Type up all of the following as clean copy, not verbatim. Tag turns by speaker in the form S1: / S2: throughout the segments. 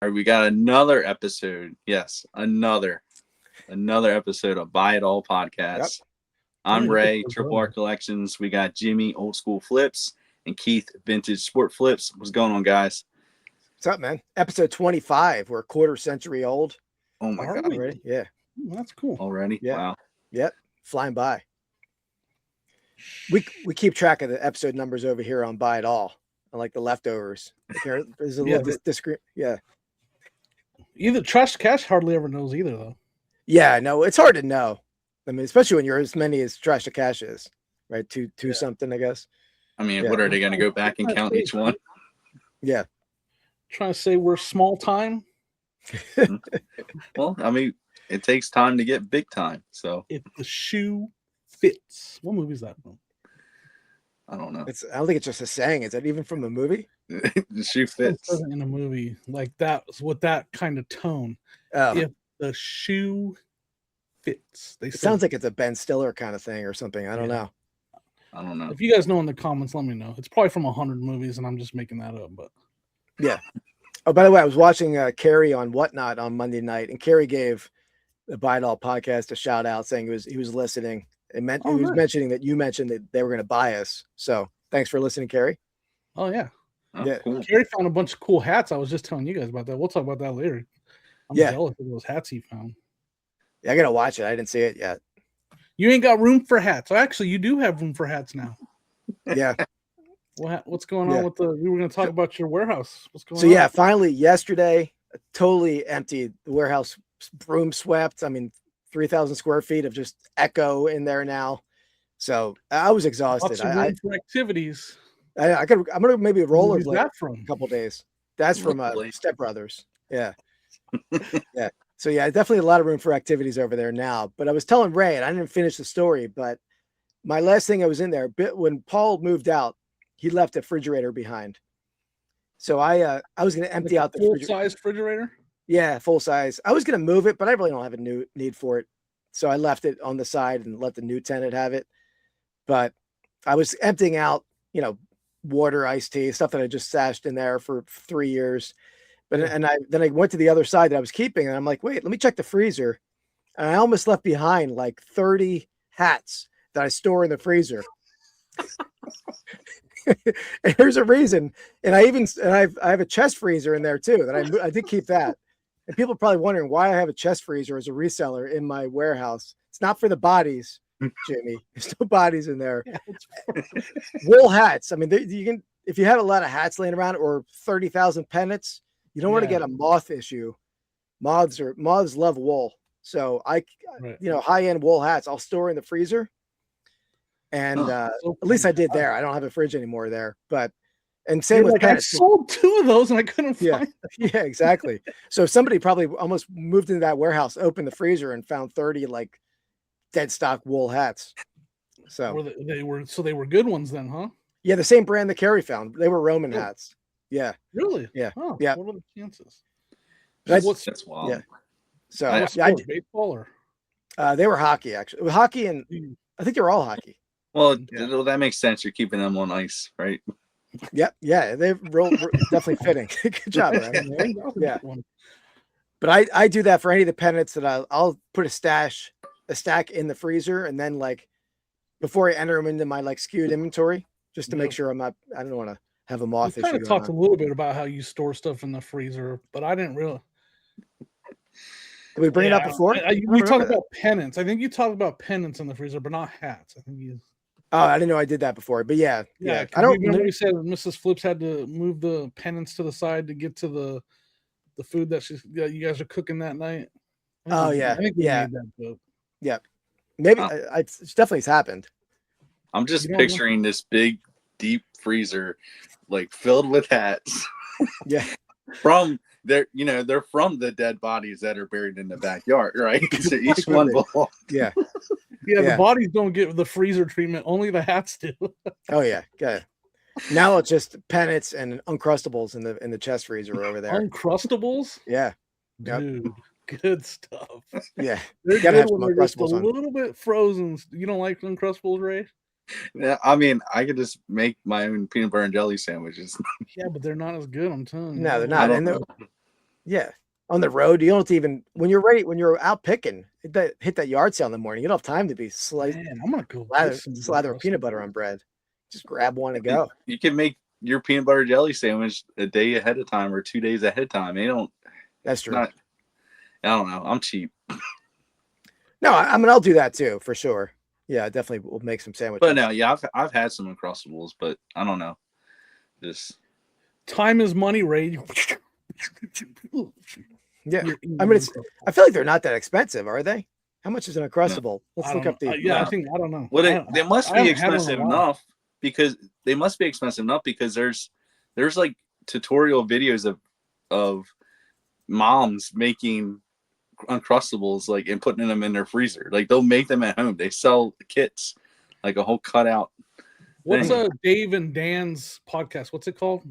S1: All right, we got another episode. Yes, another episode of Buy It All
S2: Yep.
S1: Podcasts. I'm Ray, Triple R Collections. We got Jimmy, Old School Flips, and Keith, Vintage Sport Flips. What's going on, guys?
S2: What's up, man? Episode 25. We're a quarter century old.
S1: Oh my God!
S2: Already? Yeah.
S3: That's cool.
S1: Already?
S2: Yeah.
S1: Wow.
S2: Yep. Flying by. We keep track of the episode numbers over here on Buy It All. I like the leftovers. There's a little discreet. Yeah.
S3: Either Trash Cash hardly ever knows either, though.
S2: Yeah, no, it's hard to know. I mean, especially when you're as many as Trash to Cash is, right? Two something, I guess.
S1: I mean, what are they going to go back and count each one?
S2: Yeah.
S3: Trying to say we're small time.
S1: Well, I mean, it takes time to get big time. So
S3: if the shoe fits, what movie is that from?
S1: I don't know.
S2: I don't think it's just a saying. Is that even from a movie?
S1: The shoe fits
S3: in a movie like that with that kind of tone. If the shoe fits,
S2: it sounds like it's a Ben Stiller kind of thing or something. I don't know.
S1: I don't know.
S3: If you guys know in the comments, let me know. It's probably from 100 movies, and I'm just making that up. But
S2: yeah. Oh, by the way, I was watching Carrie on Whatnot on Monday night, and Carrie gave the Buy It All podcast a shout out, saying he was listening. He was mentioning that you mentioned that they were going to buy us. So thanks for listening, Carrie.
S3: Oh yeah.
S2: Yeah.
S3: Cool. Carrie found a bunch of cool hats. I was just telling you guys about that. We'll talk about that later. I'm jealous of those hats he found.
S2: Yeah, I gotta watch it. I didn't see it yet.
S3: You ain't got room for hats. Actually, you do have room for hats now.
S2: Yeah.
S3: What's going on with we were going to talk about your warehouse. What's going on?
S2: So yeah, finally yesterday, totally empty. The warehouse broom swept. I mean, 3,000 square feet of just echo in there now. So I was exhausted.
S3: Lots of room for activities.
S2: I'm gonna maybe rollerblade
S3: that from
S2: a couple days. That's from Step Brothers. Yeah. Yeah. So yeah, definitely a lot of room for activities over there now. But I was telling Ray, and I didn't finish the story, but my last thing I was in there, when Paul moved out, he left a refrigerator behind. So I was gonna empty out the
S3: full-size refrigerator.
S2: Yeah, full size. I was gonna move it, but I really don't have a need for it. So I left it on the side and let the new tenant have it. But I was emptying out, water, iced tea, stuff that I just stashed in there for 3 years. But then I went to the other side that I was keeping, and I'm like, wait, let me check the freezer. And I almost left behind like 30 hats that I store in the freezer. And here's a reason. And I have a chest freezer in there too that I did keep that. And people are probably wondering why I have a chest freezer as a reseller in my warehouse. It's not for the bodies, Jimmy. There's no bodies in there. Wool hats. I mean, you can, if you have a lot of hats laying around or 30,000 pennants, you don't want to get a moth issue. Moths love wool. So high-end wool hats I'll store in the freezer. And at least I did there. I don't have a fridge anymore there. And same with pennants.
S3: I sold 2 of those and I couldn't find them.
S2: Yeah, exactly. So somebody probably almost moved into that warehouse, opened the freezer, and found 30 like dead stock wool hats. So
S3: they were good ones then, huh?
S2: Yeah, the same brand that Carrie found. They were Roman hats. Yeah.
S3: Really?
S2: Yeah.
S3: Oh,
S2: yeah.
S3: What are the chances?
S1: That's wild.
S2: Yeah. So
S3: baseball
S2: they were hockey actually. Hockey, and I think they were all hockey.
S1: Well, that makes sense. You're keeping them on ice, right?
S2: Yep. Yeah. They definitely fitting. Good job, man. Yeah. But I do that for any of the pennants that I'll put a stack in the freezer, and then like before I enter them into my like skewed inventory, just to make sure I don't want to have a moth issue.
S3: We kind of talked a little bit about how you store stuff in the freezer, but I didn't really.
S2: Did we bring it up before?
S3: We talked about pennants. I think you talked about pennants in the freezer, but not hats. I think you.
S2: Oh, I didn't know I did that before, but yeah.
S3: I don't remember. You said Mrs. Flips had to move the pennants to the side to get to the food that you guys are cooking that night.
S2: Oh yeah,
S3: I think we made that joke.
S2: Yeah, maybe it's definitely has happened.
S1: I'm just picturing this big, deep freezer, like filled with hats.
S2: Yeah,
S1: they're from the dead bodies that are buried in the backyard, right? So each one belongs.
S2: Yeah.
S3: The bodies don't get the freezer treatment; only the hats do.
S2: Oh yeah, good. Now it's just pennants and Uncrustables in the chest freezer over there.
S3: Uncrustables?
S2: Yeah,
S3: dude, good stuff.
S2: Yeah,
S3: they're good when they're just a little bit frozen. You don't like Uncrustables, Ray?
S1: Yeah, I mean, I could just make my own peanut butter and jelly sandwiches.
S3: Yeah, but they're not as good. I'm telling you.
S2: No, they're not. Yeah. On the road, you don't even when you're out picking, hit that yard sale in the morning. You don't have time to be
S3: Man, I'm gonna go get some
S2: slather of peanut butter on bread. Just grab one and go.
S1: You can make your peanut butter jelly sandwich a day ahead of time or 2 days ahead of time. They don't.
S2: That's true.
S1: Not, I don't know. I'm cheap.
S2: No, I mean I'll do that too for sure. Yeah, I definitely will make some sandwiches.
S1: But no, yeah, I've had some Uncrustables, but I don't know. Just
S3: time is money, Ray.
S2: Yeah, I mean I feel like they're not that expensive, are they? How much is an Uncrustable? Let's look up the.
S3: Yeah, I don't know.
S1: Well, they must be expensive enough because there's like tutorial videos of moms making Uncrustables like and putting them in their freezer. Like they'll make them at home. They sell kits, like a whole cutout.
S3: What's Dave and Dan's podcast? What's it called?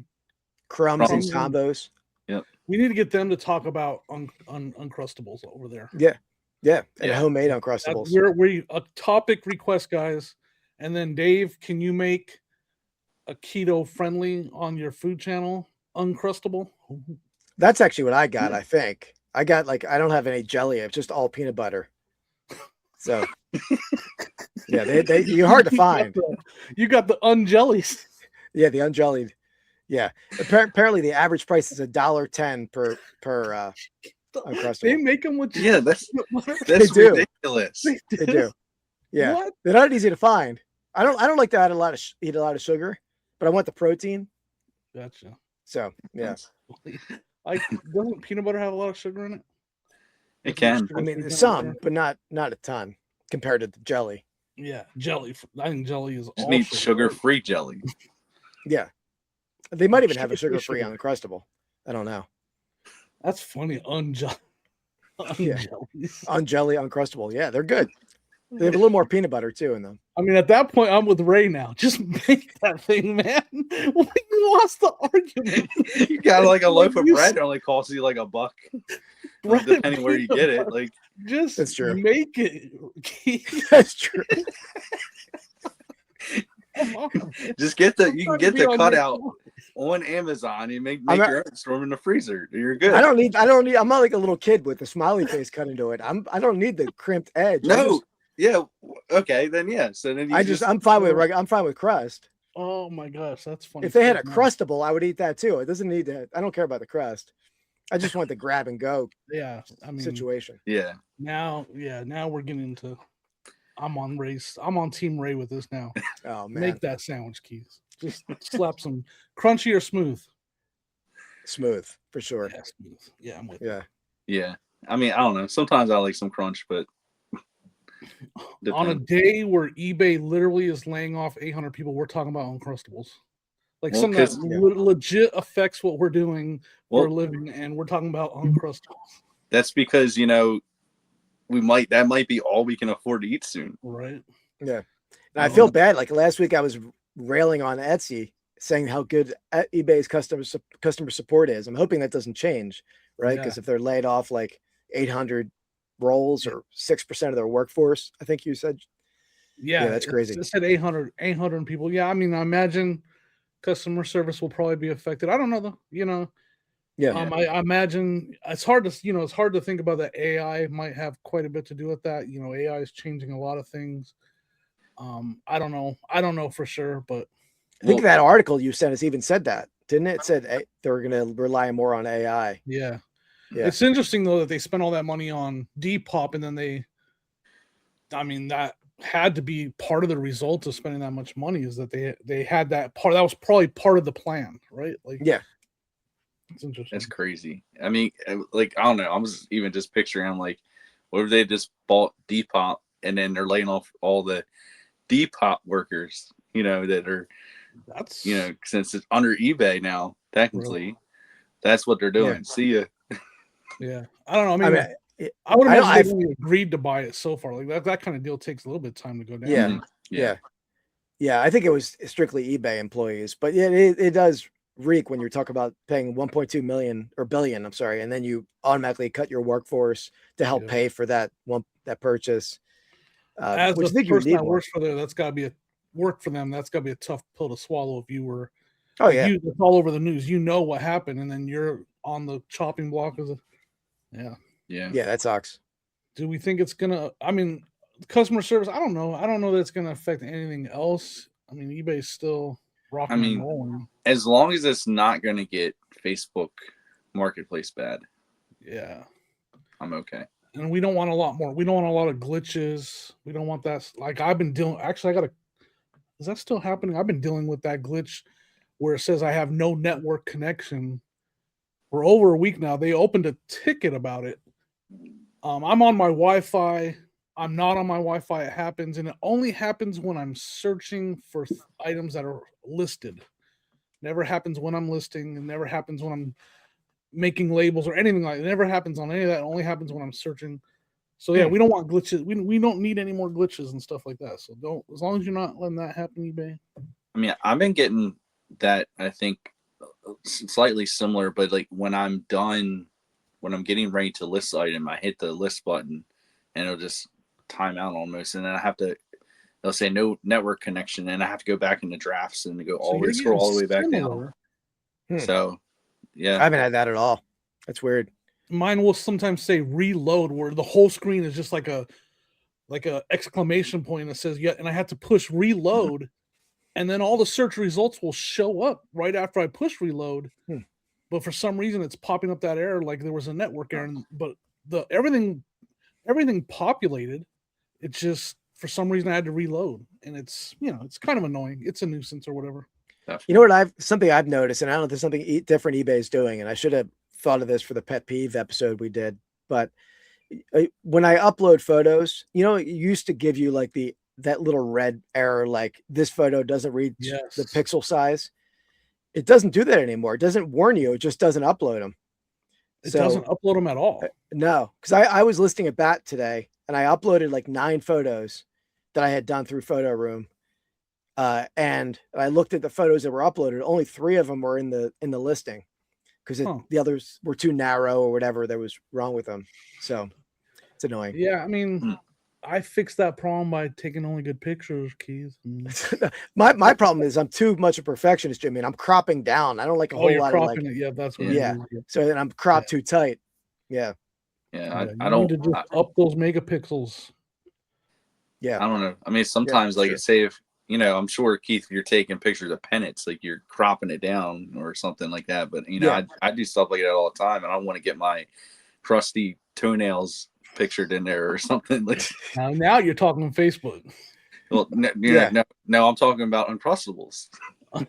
S2: Crumbs and Combos.
S1: Yep.
S3: We need to get them to talk about Uncrustables over there.
S2: Yeah, and homemade Uncrustables.
S3: We're a topic request, guys. And then Dave, can you make a keto friendly on your food channel Uncrustable?
S2: That's actually what I got. I think I got I don't have any jelly. It's just all peanut butter. So yeah, you're hard to find.
S3: You got the unjellies.
S2: Yeah, the unjellied. Yeah, apparently the average price is $1.10 per Uncrustable.
S3: They make them with
S1: that's ridiculous.
S2: They do. Yeah, what? They're not easy to find. I don't like to add eat a lot of sugar, but I want the protein.
S3: Gotcha.
S2: So yeah,
S3: doesn't peanut butter have a lot of sugar in it?
S1: It can.
S2: I mean, some, but not a ton compared to the jelly.
S3: Yeah, jelly. I think jelly is
S1: just need sugar-free jelly.
S2: Yeah, they might even have a sugar-free Uncrustable. I don't know.
S3: That's funny. Unjelly
S2: Uncrustable. Yeah, they're good. They have a little more peanut butter too in them.
S3: I mean, at that point, I'm with Ray now. Just make that thing, man. We lost the argument.
S1: You got like a loaf of bread. It only costs you like $1, depending where you get it. Like,
S3: just
S2: that's true.
S3: Make it.
S2: That's true.
S1: Just get the cutout on Amazon. You make your own, store in the freezer. You're good.
S2: I don't need. I'm not like a little kid with a smiley face cut into it. I don't need the crimped edge.
S1: No. Yeah. Okay. Then yeah. So then
S2: I'm fine with crust.
S3: Oh my gosh, that's funny.
S2: If they had a Crustable, I would eat that too. It doesn't need to. I don't care about the crust. I just want the grab and go.
S3: Yeah. I mean,
S2: situation.
S3: Yeah. Now we're getting into. I'm on Team Ray with this now.
S2: Oh man,
S3: make that sandwich, Keith. Just slap some crunchy or smooth.
S2: Smooth for sure.
S3: Yeah, smooth. Yeah, I'm with
S2: you.
S1: Yeah. I mean, I don't know. Sometimes I like some crunch, but
S3: on a day where eBay literally is laying off 800 people, we're talking about Uncrustables. Like something that legit affects what we're doing for a living, and we're talking about Uncrustables.
S1: That's because that might be all we can afford to eat soon.
S3: Right.
S2: Yeah. And I feel bad. Like last week I was railing on Etsy saying how good eBay's customer support is. I'm hoping that doesn't change, right? Because if they're laid off like 800 roles or 6% of their workforce, I think you said. Yeah, that's crazy.
S3: It said 800 people. Yeah, I mean, I imagine customer service will probably be affected. I don't know though,
S2: Yeah.
S3: I imagine it's hard to think about that. AI might have quite a bit to do with that. AI is changing a lot of things. I don't know for sure, but
S2: I think that article you sent us even said that, didn't it? It said they're going to rely more on AI.
S3: Yeah. It's interesting though that they spent all that money on Depop, and then that had to be part of the result of spending that much money is that they had that part. That was probably part of the plan, right? Like,
S2: yeah.
S3: It's interesting.
S1: That's crazy. I mean, like, I don't know. I was even just picturing, I'm like, what if they just bought Depop and then they're laying off all the Depop workers, that are, since it's under eBay now, technically, that's what they're doing. Yeah. See ya.
S3: Yeah. I don't know. I mean, I would have agreed to buy it so far. Like that kind of deal takes a little bit of time to go down.
S2: Yeah. Yeah. Yeah. I think it was strictly eBay employees, but yeah, it does reek when you're talking about paying 1.2 million or billion, I'm sorry, and then you automatically cut your workforce to help pay for that purchase.
S3: As the person that works for them, that's got to be work for them. That's got to be a tough pill to swallow if you were. It's all over the news. What happened, and then you're on the chopping block. Yeah.
S2: That sucks.
S3: Do we think it's gonna? I mean, customer service. I don't know. I don't know that it's gonna affect anything else. I mean, eBay's still rocking and rolling.
S1: As long as it's not going to get Facebook Marketplace bad.
S3: Yeah.
S1: I'm okay.
S3: And we don't want a lot more. We don't want a lot of glitches. We don't want that. Like I've been dealing. Actually, is that still happening? I've been dealing with that glitch where it says I have no network connection for over a week now. They opened a ticket about it. I'm on my Wi-Fi. I'm not on my Wi-Fi. It happens, and it only happens when I'm searching for items that are listed. Never happens when I'm listing. It never happens when I'm making labels or anything like that. It never happens on any of that. It only happens when I'm searching. So yeah, we don't want glitches. We don't need any more glitches and stuff like that. So don't, as long as you're not letting that happen, eBay.
S1: I mean, I've been getting that, I think, slightly similar, but like when I'm getting ready to list the item, I hit the list button and it'll just time out almost. And then they'll say no network connection, and I have to go back into drafts and go scroll all the way back down. So yeah.
S2: I haven't had that at all. That's weird.
S3: Mine will sometimes say reload, where the whole screen is just like a exclamation point that says and I have to push reload, and then all the search results will show up right after I push reload. But for some reason it's popping up that error, like there was a network error, but everything populated. It just, for some reason I had to reload, and it's kind of annoying. It's a nuisance or whatever.
S2: You know what something I've noticed, and I don't know if there's something different eBay is doing, and I should have thought of this for the pet peeve episode we did, but when I upload photos, it used to give you like that little red error, like this photo doesn't reach the pixel size. It doesn't do that anymore. It doesn't warn you. It just doesn't upload them.
S3: It doesn't upload them at all.
S2: No, because I was listing a bat today, and I uploaded like 9 photos that I had done through Photo Room. And I looked at the photos that were uploaded. Only 3 of them were in the listing, because the others were too narrow or whatever that was wrong with them. So it's annoying.
S3: Yeah, I mean, I fixed that problem by taking only good pictures, Keith.
S2: My problem is I'm too much a perfectionist, Jimmy, and I'm cropping down. I don't like a whole lot of like.
S3: Yeah, that's what.
S2: Yeah. So then I'm cropped too tight. Yeah.
S1: Yeah, I don't
S3: need to just up those megapixels.
S2: Yeah.
S1: I don't know. I mean, sometimes say if I'm sure, Keith, you're taking pictures of pennants, like you're cropping it down or something like that. But I do stuff like that all the time, and I want to get my crusty toenails pictured in there or something. Like
S3: now you're talking on Facebook.
S1: Well, no, I'm talking about Uncrustables.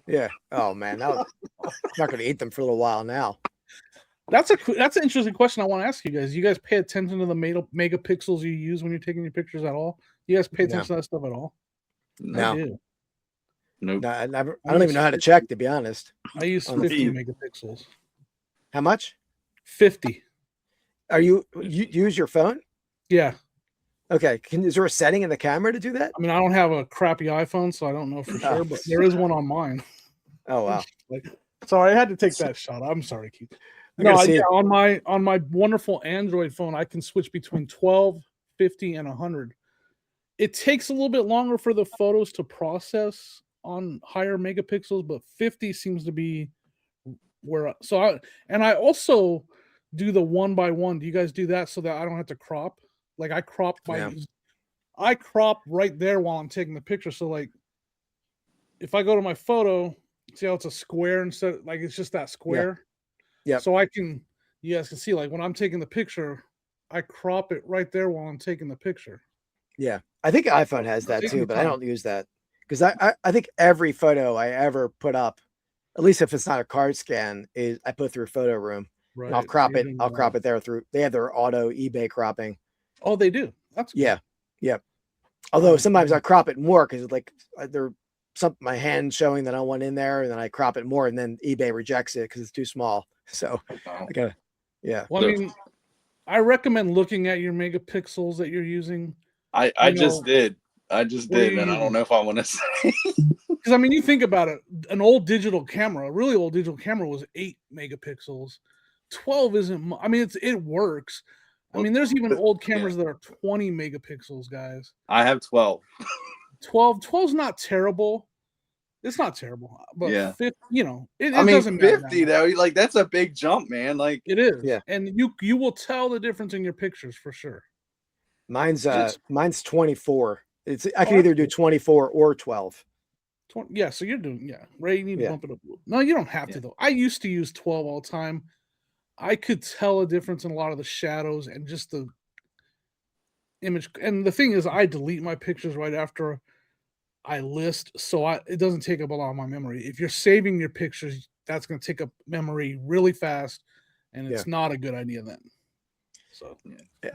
S2: Yeah. Oh man, I'm not going to eat them for a little while now.
S3: That's an interesting question I want to ask you guys. You guys pay attention to the megapixels you use when you're taking your pictures at all? You guys pay attention to that stuff at all?
S2: No.
S3: I do.
S1: Nope.
S2: No, I don't even know how to check, to be honest.
S3: I use 50 megapixels.
S2: How much?
S3: 50.
S2: Are you use your phone?
S3: Yeah.
S2: Okay. Is there a setting in the camera to do that?
S3: I mean, I don't have a crappy iPhone, so I don't know for sure, but there is one on mine.
S2: Oh wow.
S3: Sorry, I had to take that shot. I'm sorry, Keith. No, on my wonderful Android phone, I can switch between 12, 50, and 100. It takes a little bit longer for the photos to process on higher megapixels, but 50 seems to be where. I also do the 1x1. Do you guys do that so that I don't have to crop? Like I crop I crop right there while I'm taking the picture. So like, if I go to my photo, see how it's a square instead, like it's just that square.
S2: Yeah.
S3: So you guys can see, like when I'm taking the picture, I crop it right there while I'm taking the picture.
S2: Yeah. I think iPhone has that too, but I don't use that because I think every photo I ever put up, at least if it's not a card scan, is I put through Photo Room. Right. And I'll crop it. I'll crop it there they have their auto eBay cropping.
S3: Oh, they do. That's cool.
S2: Yeah. Yeah. Although sometimes I crop it more because like my hand showing that I want in there, and then I crop it more, and then eBay rejects it because it's too small. So I gotta, yeah.
S3: Well, I mean, I recommend looking at your megapixels that you're using.
S1: I just did, and I don't know if I want to say.
S3: Because I mean, you think about it, an old digital camera, a really old digital camera was 8 megapixels. 12 isn't. I mean, it works. I mean, there's even old cameras that are 20 megapixels, guys.
S1: I have 12.
S3: 12's not terrible. It's not terrible, but
S1: Yeah.
S3: 50, you know, it
S1: I mean,
S3: doesn't matter.
S1: 50 though, like that's a big jump, man. Like,
S3: It is,
S2: Yeah.
S3: and you will tell the difference in your pictures for sure.
S2: Mine's
S1: Just-
S2: mine's 24. It's I
S3: Oh,
S2: can either
S3: that's
S2: do
S3: good.
S2: 24 or 12.
S3: 20, yeah, so you're doing Ray. You need to
S2: Yeah.
S3: bump it up. No, you don't have
S1: Yeah.
S3: to though. I used to use 12 all the time. I could tell a difference in a lot of the shadows and just the image. And the thing is, I delete my pictures right after I list, so it doesn't take up a lot of my memory. If you're saving your pictures, that's going to take up memory really fast, and it's not a good idea then. So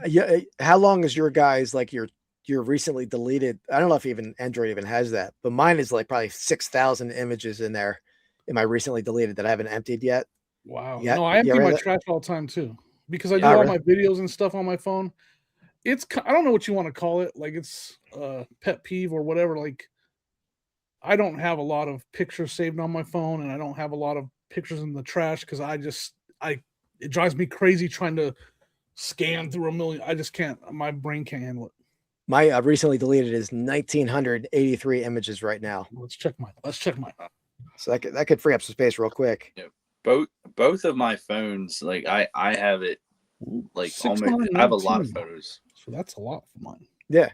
S2: Yeah. How long is your guys like your recently deleted? I don't know if even Android even has that, but mine is like probably 6,000 images in there in my recently deleted that I haven't emptied yet.
S3: wow,
S2: Yeah.
S3: no, I empty
S2: ever
S3: my
S2: that?
S3: trash all the time too because I do
S2: Oh,
S3: all
S2: really?
S3: my videos and stuff on my phone. I don't know what you want to call it, like it's pet peeve or whatever. Like I don't have a lot of pictures saved on my phone, and I don't have a lot of pictures in the trash because it drives me crazy trying to scan through a million. I just can't. My brain can't handle it.
S2: My recently deleted is 1,983 images right now.
S3: Let's check mine.
S2: So that could free up some space real quick.
S1: Yeah. Both of my phones, like I have it like almost. I have a lot of
S3: 619.
S1: photos,
S3: So that's a lot for mine.
S2: Yeah.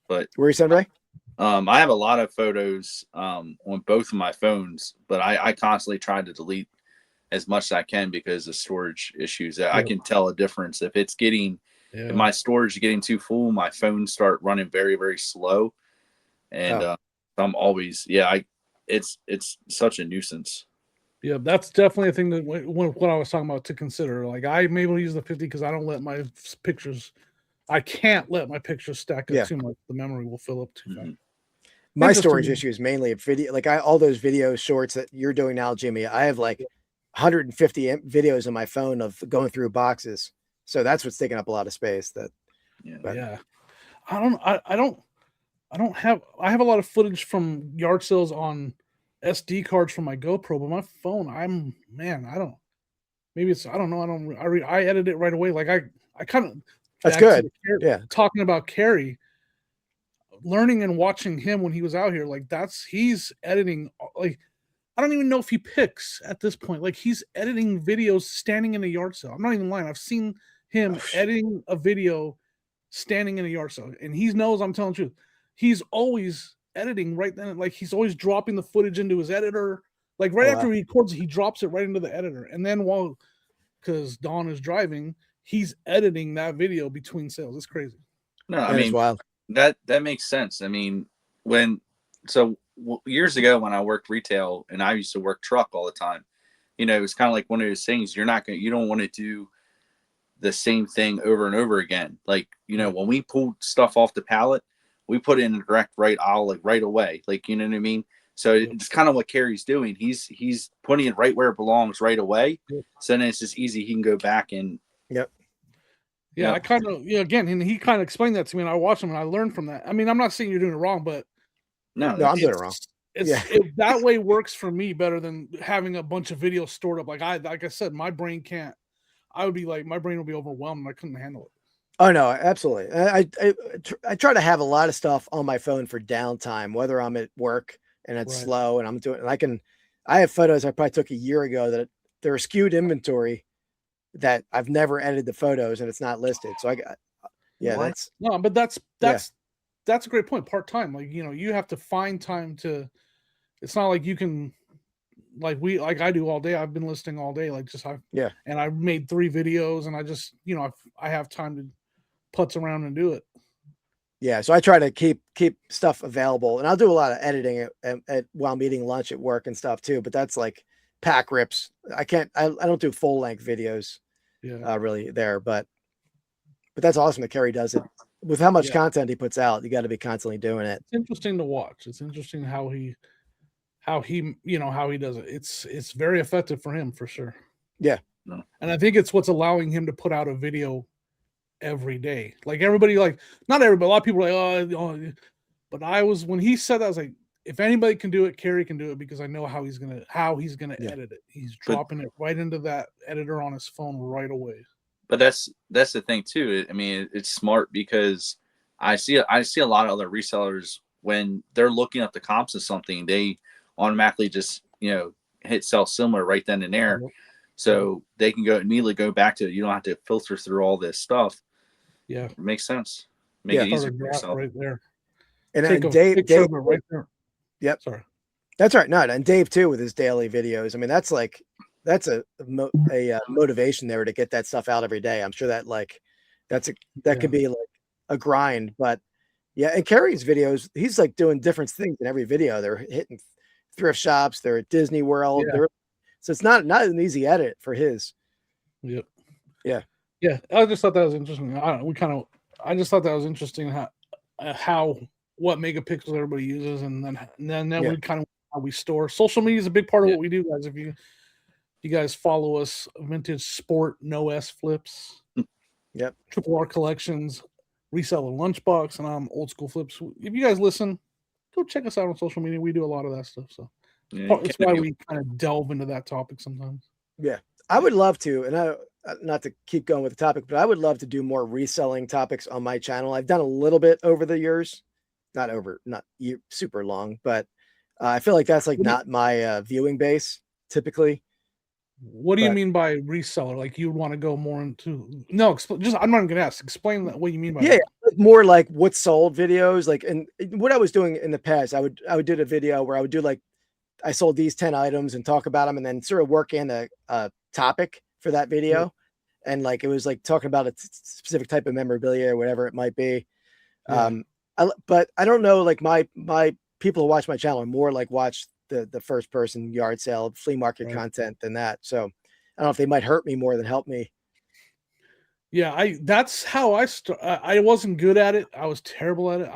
S1: but
S2: Where you saying, Ray?
S1: I have a lot of photos on both of my phones, but I constantly try to delete as much as I can because of storage issues. I can tell a difference if it's getting if my storage is getting too full, my phones start running very, very slow, and I'm always it's such a nuisance.
S3: Yeah, that's definitely a thing that what I was talking about to consider. Like I'm able to use the 50 because I don't let my pictures. I can't let my pictures stack up too much. The memory will fill up too fast.
S2: My storage issue is mainly a video. Like all those video shorts that you're doing now, Jimmy. I have like 150 videos on my phone of going through boxes. So that's what's taking up a lot of space.
S3: I have a lot of footage from yard sales on SD cards from my GoPro, but my phone, I don't know. I edit it right away. Like I kind of,
S2: that's good.
S3: Talking about Carrie, learning and watching him when he was out here, like he's editing. Like, I don't even know if he picks at this point. Like he's editing videos standing in a yard sale. I'm not even lying. I've seen him editing a video standing in a yard sale, and he knows I'm telling the truth. He's always editing right then. Like he's always dropping the footage into his editor. Like after he records it, he drops it right into the editor. And then because Dawn is driving, he's editing that video between sales. It's crazy.
S1: No, I mean,
S2: wild.
S1: That makes sense. I mean, years ago when I worked retail and I used to work truck all the time, it was kind of like one of those things you don't want to do the same thing over and over again. Like, when we pulled stuff off the pallet, we put it in a direct right aisle, like right away. Like, you know what I mean? So it's kind of what Carrie's doing. He's putting it right where it belongs right away. So then it's just easy. He can go back and.
S2: Yep.
S3: Yeah, I kind of, again, and he kind of explained that to me, and I watched him, and I learned from that. I mean, I'm not saying you're doing it wrong, but
S2: no, I'm doing it wrong.
S3: It that way works for me better than having a bunch of videos stored up. Like I said, my brain can't. I would be like, my brain would be overwhelmed, and I couldn't handle it.
S2: Oh no, absolutely. I try to have a lot of stuff on my phone for downtime, whether I'm at work and it's slow, and I'm doing. And I have photos I probably took a year ago that they're a skewed inventory that I've never edited the photos and it's not listed. So
S3: that's a great point. Part-time, like, you have to find time to, it's not like you can, like I do all day. I've been listing all day. Like and I've made 3 videos and I just, I have time to putz around and do it.
S2: Yeah. So I try to keep stuff available, and I'll do a lot of editing while I'm eating lunch at work and stuff too. But that's like pack rips. I don't do full length videos. Really there, but that's awesome that Kerry does it with how much content he puts out. You got to be constantly doing it.
S3: It's interesting to watch. It's interesting how he does it. It's very effective for him for sure.
S2: Yeah.
S3: And I think it's what's allowing him to put out a video every day. Like everybody, not everybody, a lot of people are like, but when he said that, I was like, if anybody can do it, Kerry can do it, because I know how he's gonna edit it. He's dropping it right into that editor on his phone right away.
S1: But that's the thing too. I mean, it's smart because I see a lot of other resellers when they're looking up the comps of something, they automatically just, hit sell similar right then and there.
S3: Yep.
S1: So they can immediately go back to it. You don't have to filter through all this stuff.
S3: Yeah.
S1: It makes sense. Make it
S3: Start
S1: easier
S3: a
S1: for
S3: graph
S1: yourself.
S3: right there.
S2: And
S3: Take a
S2: Dave,
S3: picture
S2: Dave,
S3: of it right there.
S2: Yep.
S3: Sorry.
S2: That's right. No, and Dave too with his daily videos. I mean, that's a motivation there to get that stuff out every day. I'm sure that that could be like a grind, but yeah. And Kerry's videos, he's like doing different things in every video. They're hitting thrift shops. They're at Disney World.
S3: Yeah.
S2: So it's not an easy edit for his.
S3: Yep.
S2: Yeah.
S3: Yeah. I just thought that was interesting. I just thought that was interesting how what megapixels everybody uses, and then we kind of how we store. Social media is a big part of what we do, guys. If you guys follow us, Vintage Sport, No S Flips,
S2: Yep,
S3: Triple R Collections, Reseller Lunchbox, and I'm Old School Flips. If you guys listen, go check us out on social media. We do a lot of that stuff, so it's why we kind of delve into that topic sometimes.
S2: Yeah, I would love to, and not to keep going with the topic, but I would love to do more reselling topics on my channel. I've done a little bit over the years, not super long, but I feel like that's like not my viewing base typically.
S3: What do you mean by reseller? Like you want to go more into I'm not going to ask. Explain what you mean by that.
S2: More like what's sold videos. Like, and what I was doing in the past, I would do a video where I would do like I sold these 10 items and talk about them, and then sort of work in a topic for that video. And like it was like talking about a specific type of memorabilia or whatever it might be. But I don't know, like my people who watch my channel are more like watch the first person yard sale flea market content than that. So I don't know if they might hurt me more than help me.
S3: Yeah, that's how I wasn't good at it. I was terrible at it.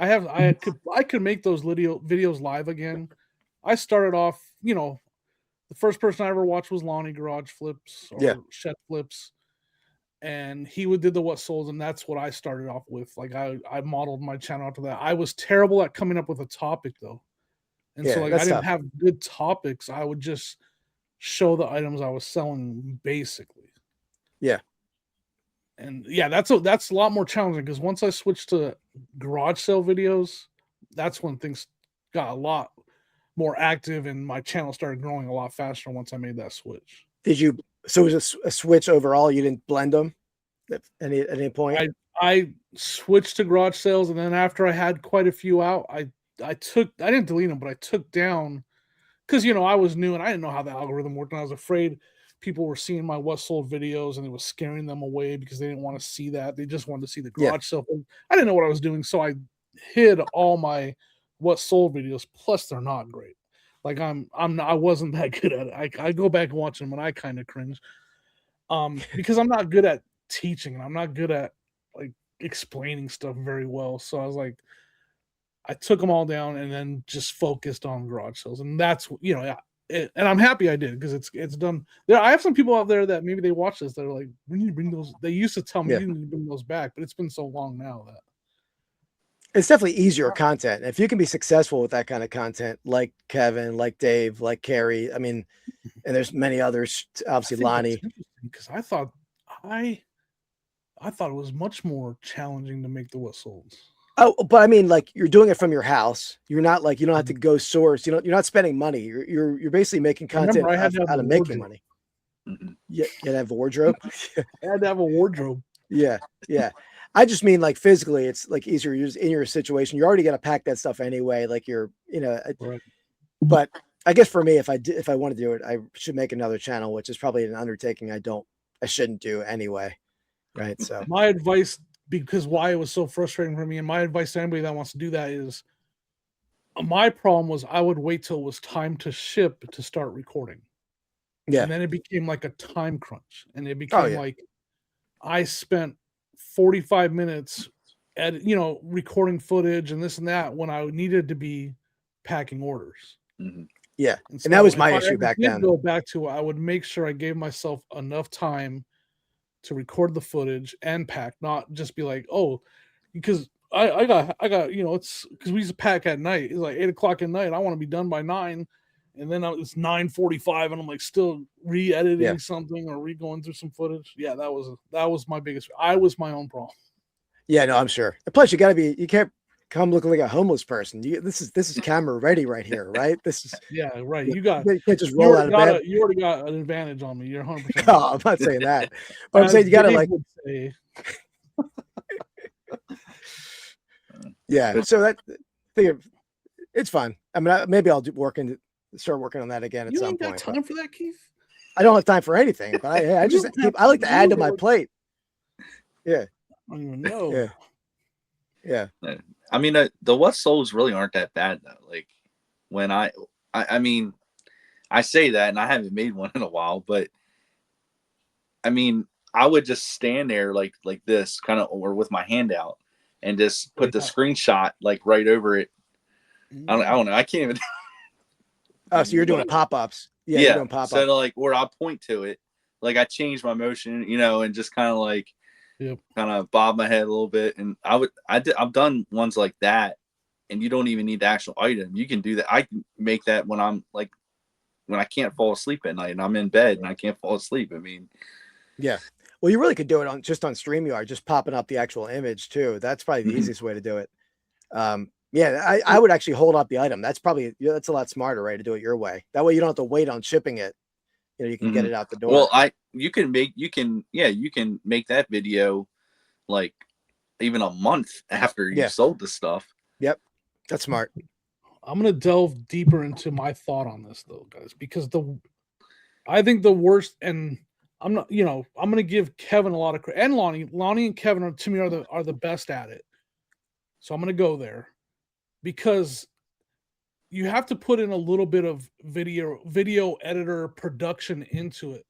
S3: I could make those videos live again. I started off, the first person I ever watched was Lonnie Garage Flips or Shed Flips. And he did the what sold, and that's what I started off with. Like I modeled my channel after that. I was terrible at coming up with a topic though. And so like I didn't have good topics. I would just show the items I was selling basically.
S2: Yeah.
S3: And yeah, that's a lot more challenging because once I switched to garage sale videos, that's when things got a lot more active and my channel started growing a lot faster once I made that switch.
S2: So it was a switch overall? You didn't blend them at any point?
S3: I switched to garage sales, and then after I had quite a few out, I didn't delete them, but I took down because I was new and I didn't know how the algorithm worked, and I was afraid people were seeing my what sold videos and it was scaring them away because they didn't want to see that. They just wanted to see the garage sale. I didn't know what I was doing, so I hid all my what sold videos. Plus, they're not great. Like I wasn't that good at it. I go back and watch them and I kind of cringe. Because I'm not good at teaching and I'm not good at like explaining stuff very well. So I was like, I took them all down and then just focused on garage sales, and that's and I'm happy I did because it's done. I have some people out there that maybe they watch this that are like, we need to bring those. They used to tell me you need to bring those back, but it's been so long now that
S2: it's definitely easier content. If you can be successful with that kind of content, like Kevin, like Dave, like Carrie, I mean, and there's many others, obviously Lonnie.
S3: Because I thought it was much more challenging to make the what solds.
S2: Oh, but I mean, like you're doing it from your house. You're not like, you don't have to go source. You're not spending money. You're basically making content out of making money. Yeah, you have a wardrobe.
S3: I had to have a wardrobe.
S2: Yeah. I just mean like physically, it's like easier in your situation. You're already gonna pack that stuff anyway. Like
S3: right.
S2: But I guess for me, if I want to do it, I should make another channel, which is probably an undertaking I shouldn't do anyway. Right. So
S3: my advice, because why it was so frustrating for me, and my advice to anybody that wants to do that is, my problem was I would wait till it was time to ship to start recording. Yeah. And then it became like a time crunch, and it became like I spent 45 minutes at recording footage and this and that when I needed to be packing orders.
S2: Mm-hmm. Yeah. And that was my issue back then.
S3: Go back to, I would make sure I gave myself enough time to record the footage and pack, not just be like, oh, because I got it's because we used to pack at night. It's like 8 o'clock at night. I want to be done by 9, and then it's 9:45, and I'm like still re-editing something or re-going through some footage. Yeah, that was my biggest. I was my own problem.
S2: Yeah, no, I'm sure. Plus, you can't come looking like a homeless person. This is camera ready right here, right? This is
S3: Yeah, right.
S2: you
S3: You got
S2: can't just roll out of bed.
S3: you already got an advantage on me. You're 100%.
S2: No, I'm not saying that, but I'm
S3: As
S2: saying you gotta
S3: Dave
S2: like,
S3: would say.
S2: yeah. So that thing, it's fun. I mean, maybe I'll start working on that again at
S3: You
S2: some
S3: ain't got
S2: point. But
S3: time for that, Keith.
S2: I don't have time for anything. But I
S3: You
S2: just
S3: don't have
S2: I like to
S3: to
S2: add to
S3: do
S2: my
S3: it.
S2: plate. Yeah,
S3: I don't even know.
S2: yeah, yeah.
S1: I mean, the what souls really aren't that bad though. Like when I mean, I say that, and I haven't made one in a while, but I mean, I would just stand there like this, kind of, or with my hand out, and just put the screenshot like right over it. I don't know. I can't even.
S2: Oh, so you're doing pop-ups? Yeah, you're doing pop-ups.
S1: So like, where I point to it, like I change my motion, and just kind of like, kind of bob my head a little bit, and I've done ones like that, and you don't even need the actual item. You can do that. I can make that when I'm like, when I can't fall asleep at night and I'm in bed and I can't fall asleep. I mean,
S2: yeah. Well, you really could do it on StreamYard, just popping up the actual image too. That's probably the easiest way to do it. Yeah, I would actually hold up the item. That's a lot smarter, right? To do it your way. That way you don't have to wait on shipping it. You can get it out the door.
S1: Well, you can make that video like even a month after you sold the stuff.
S2: Yep. That's smart.
S3: I'm going to delve deeper into my thought on this though, guys, because I think the worst, and I'm not, I'm going to give Kevin a lot of credit, and Lonnie and Kevin to me are the best at it. So I'm going to go there because you have to put in a little bit of video editor production into it.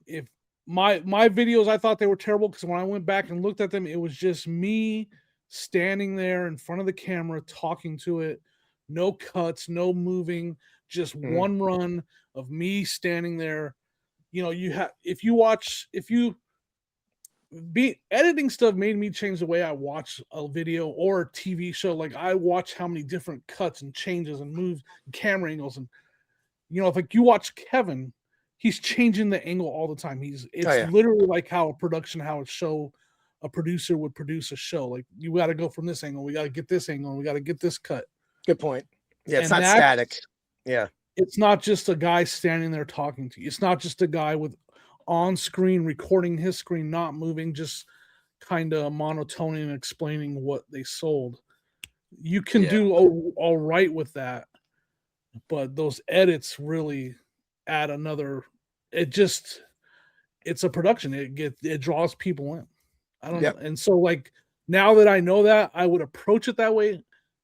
S3: If my videos, I thought they were terrible because when I went back and looked at them, it was just me standing there in front of the camera talking to it, no cuts, no moving, just one run of me standing there. Editing stuff made me change the way I watch a video or a TV show. Like I watch how many different cuts and changes and moves and camera angles. And, if like you watch Kevin, he's changing the angle all the time. It's literally like how a producer would produce a show. Like you got to go from this angle. We got to get this angle. We got to get this cut.
S2: Good point. Yeah. It's not static. Yeah.
S3: It's not just a guy standing there talking to you. It's not just a guy with on screen recording his screen, not moving, just kind of monotone and explaining what they sold. You can do all right with that, but those edits really add another. It's a production. It draws people in. I don't know. And so like now that I know that, I would approach it that way,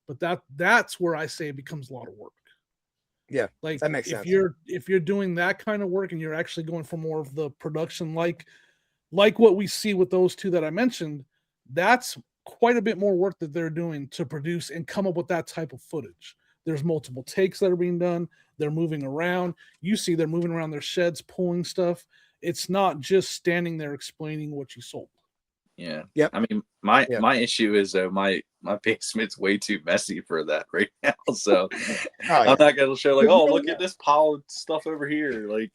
S3: but that's where I say it becomes a lot of work.
S2: Yeah,
S3: like
S2: that makes sense.
S3: If you're doing that kind of work and you're actually going for more of the production, like what we see with those two that I mentioned, that's quite a bit more work that they're doing to produce and come up with that type of footage. There's multiple takes that are being done. They're moving around. You see they're moving around their sheds, pulling stuff. It's not just standing there explaining what you sold.
S1: Yeah.
S2: Yep.
S1: I mean, my issue is my basement's way too messy for that right now. So I'm not gonna show like, oh, look at this pile of stuff over here. Like,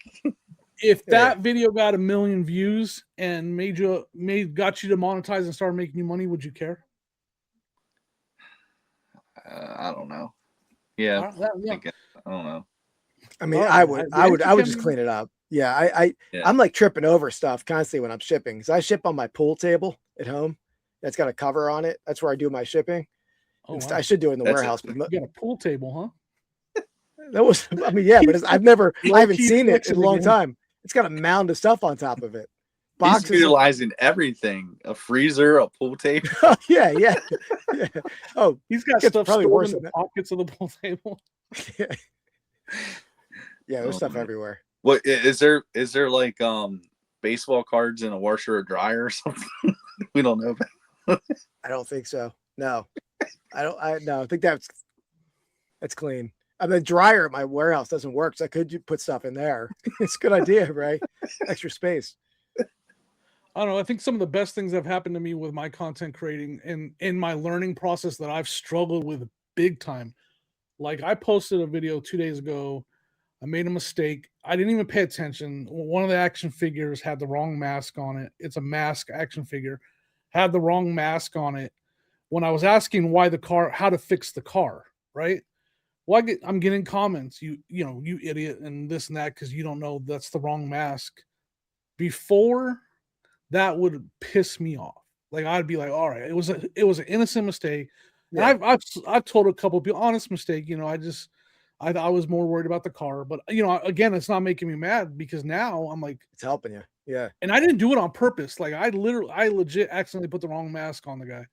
S3: if that video got 1 million views and got you to monetize and start making you money, would you care?
S1: I don't know. Yeah. I don't know.
S2: I mean, I would just clean it up. Yeah, I'm like tripping over stuff constantly when I'm shipping because I ship on my pool table at home. That's got a cover on it. That's where I do my shipping. Wow. I should do it in the warehouse.
S3: You got a pool table, huh?
S2: That was, I mean, yeah, but I haven't seen it in a long time. It's got a mound of stuff on top of it.
S1: Boxes. He's utilizing everything: a freezer, a pool table.
S2: yeah. Oh,
S3: he's got stuff probably worse in the pockets of the pool table.
S2: Yeah, there's stuff everywhere.
S1: What is there like baseball cards in a washer or dryer or something? We don't know about.
S2: I don't think so. No. I think that's clean. I mean, the dryer at my warehouse doesn't work, so I could put stuff in there. It's a good idea, right? Extra space.
S3: I don't know. I think some of the best things that have happened to me with my content creating and in my learning process that I've struggled with big time. Like I posted a video 2 days ago. I made a mistake. I didn't even pay attention. One of the action figures had the wrong mask on it. It's a mask action figure. Had the wrong mask on it. when I was asking why the car, how to fix the car, right? Well, I'm getting comments, you know, you idiot, and this and that because you don't know that's the wrong mask. Before that would piss me off. Like I'd be like, all right, it was an innocent mistake.
S2: Yeah.
S3: And I've told a couple of people honest mistake. You know, I was more worried about the car, but you know, again, it's not making me mad because now I'm like,
S2: It's helping you. Yeah.
S3: and I didn't do it on purpose. Like I legit accidentally put the wrong mask on the guy.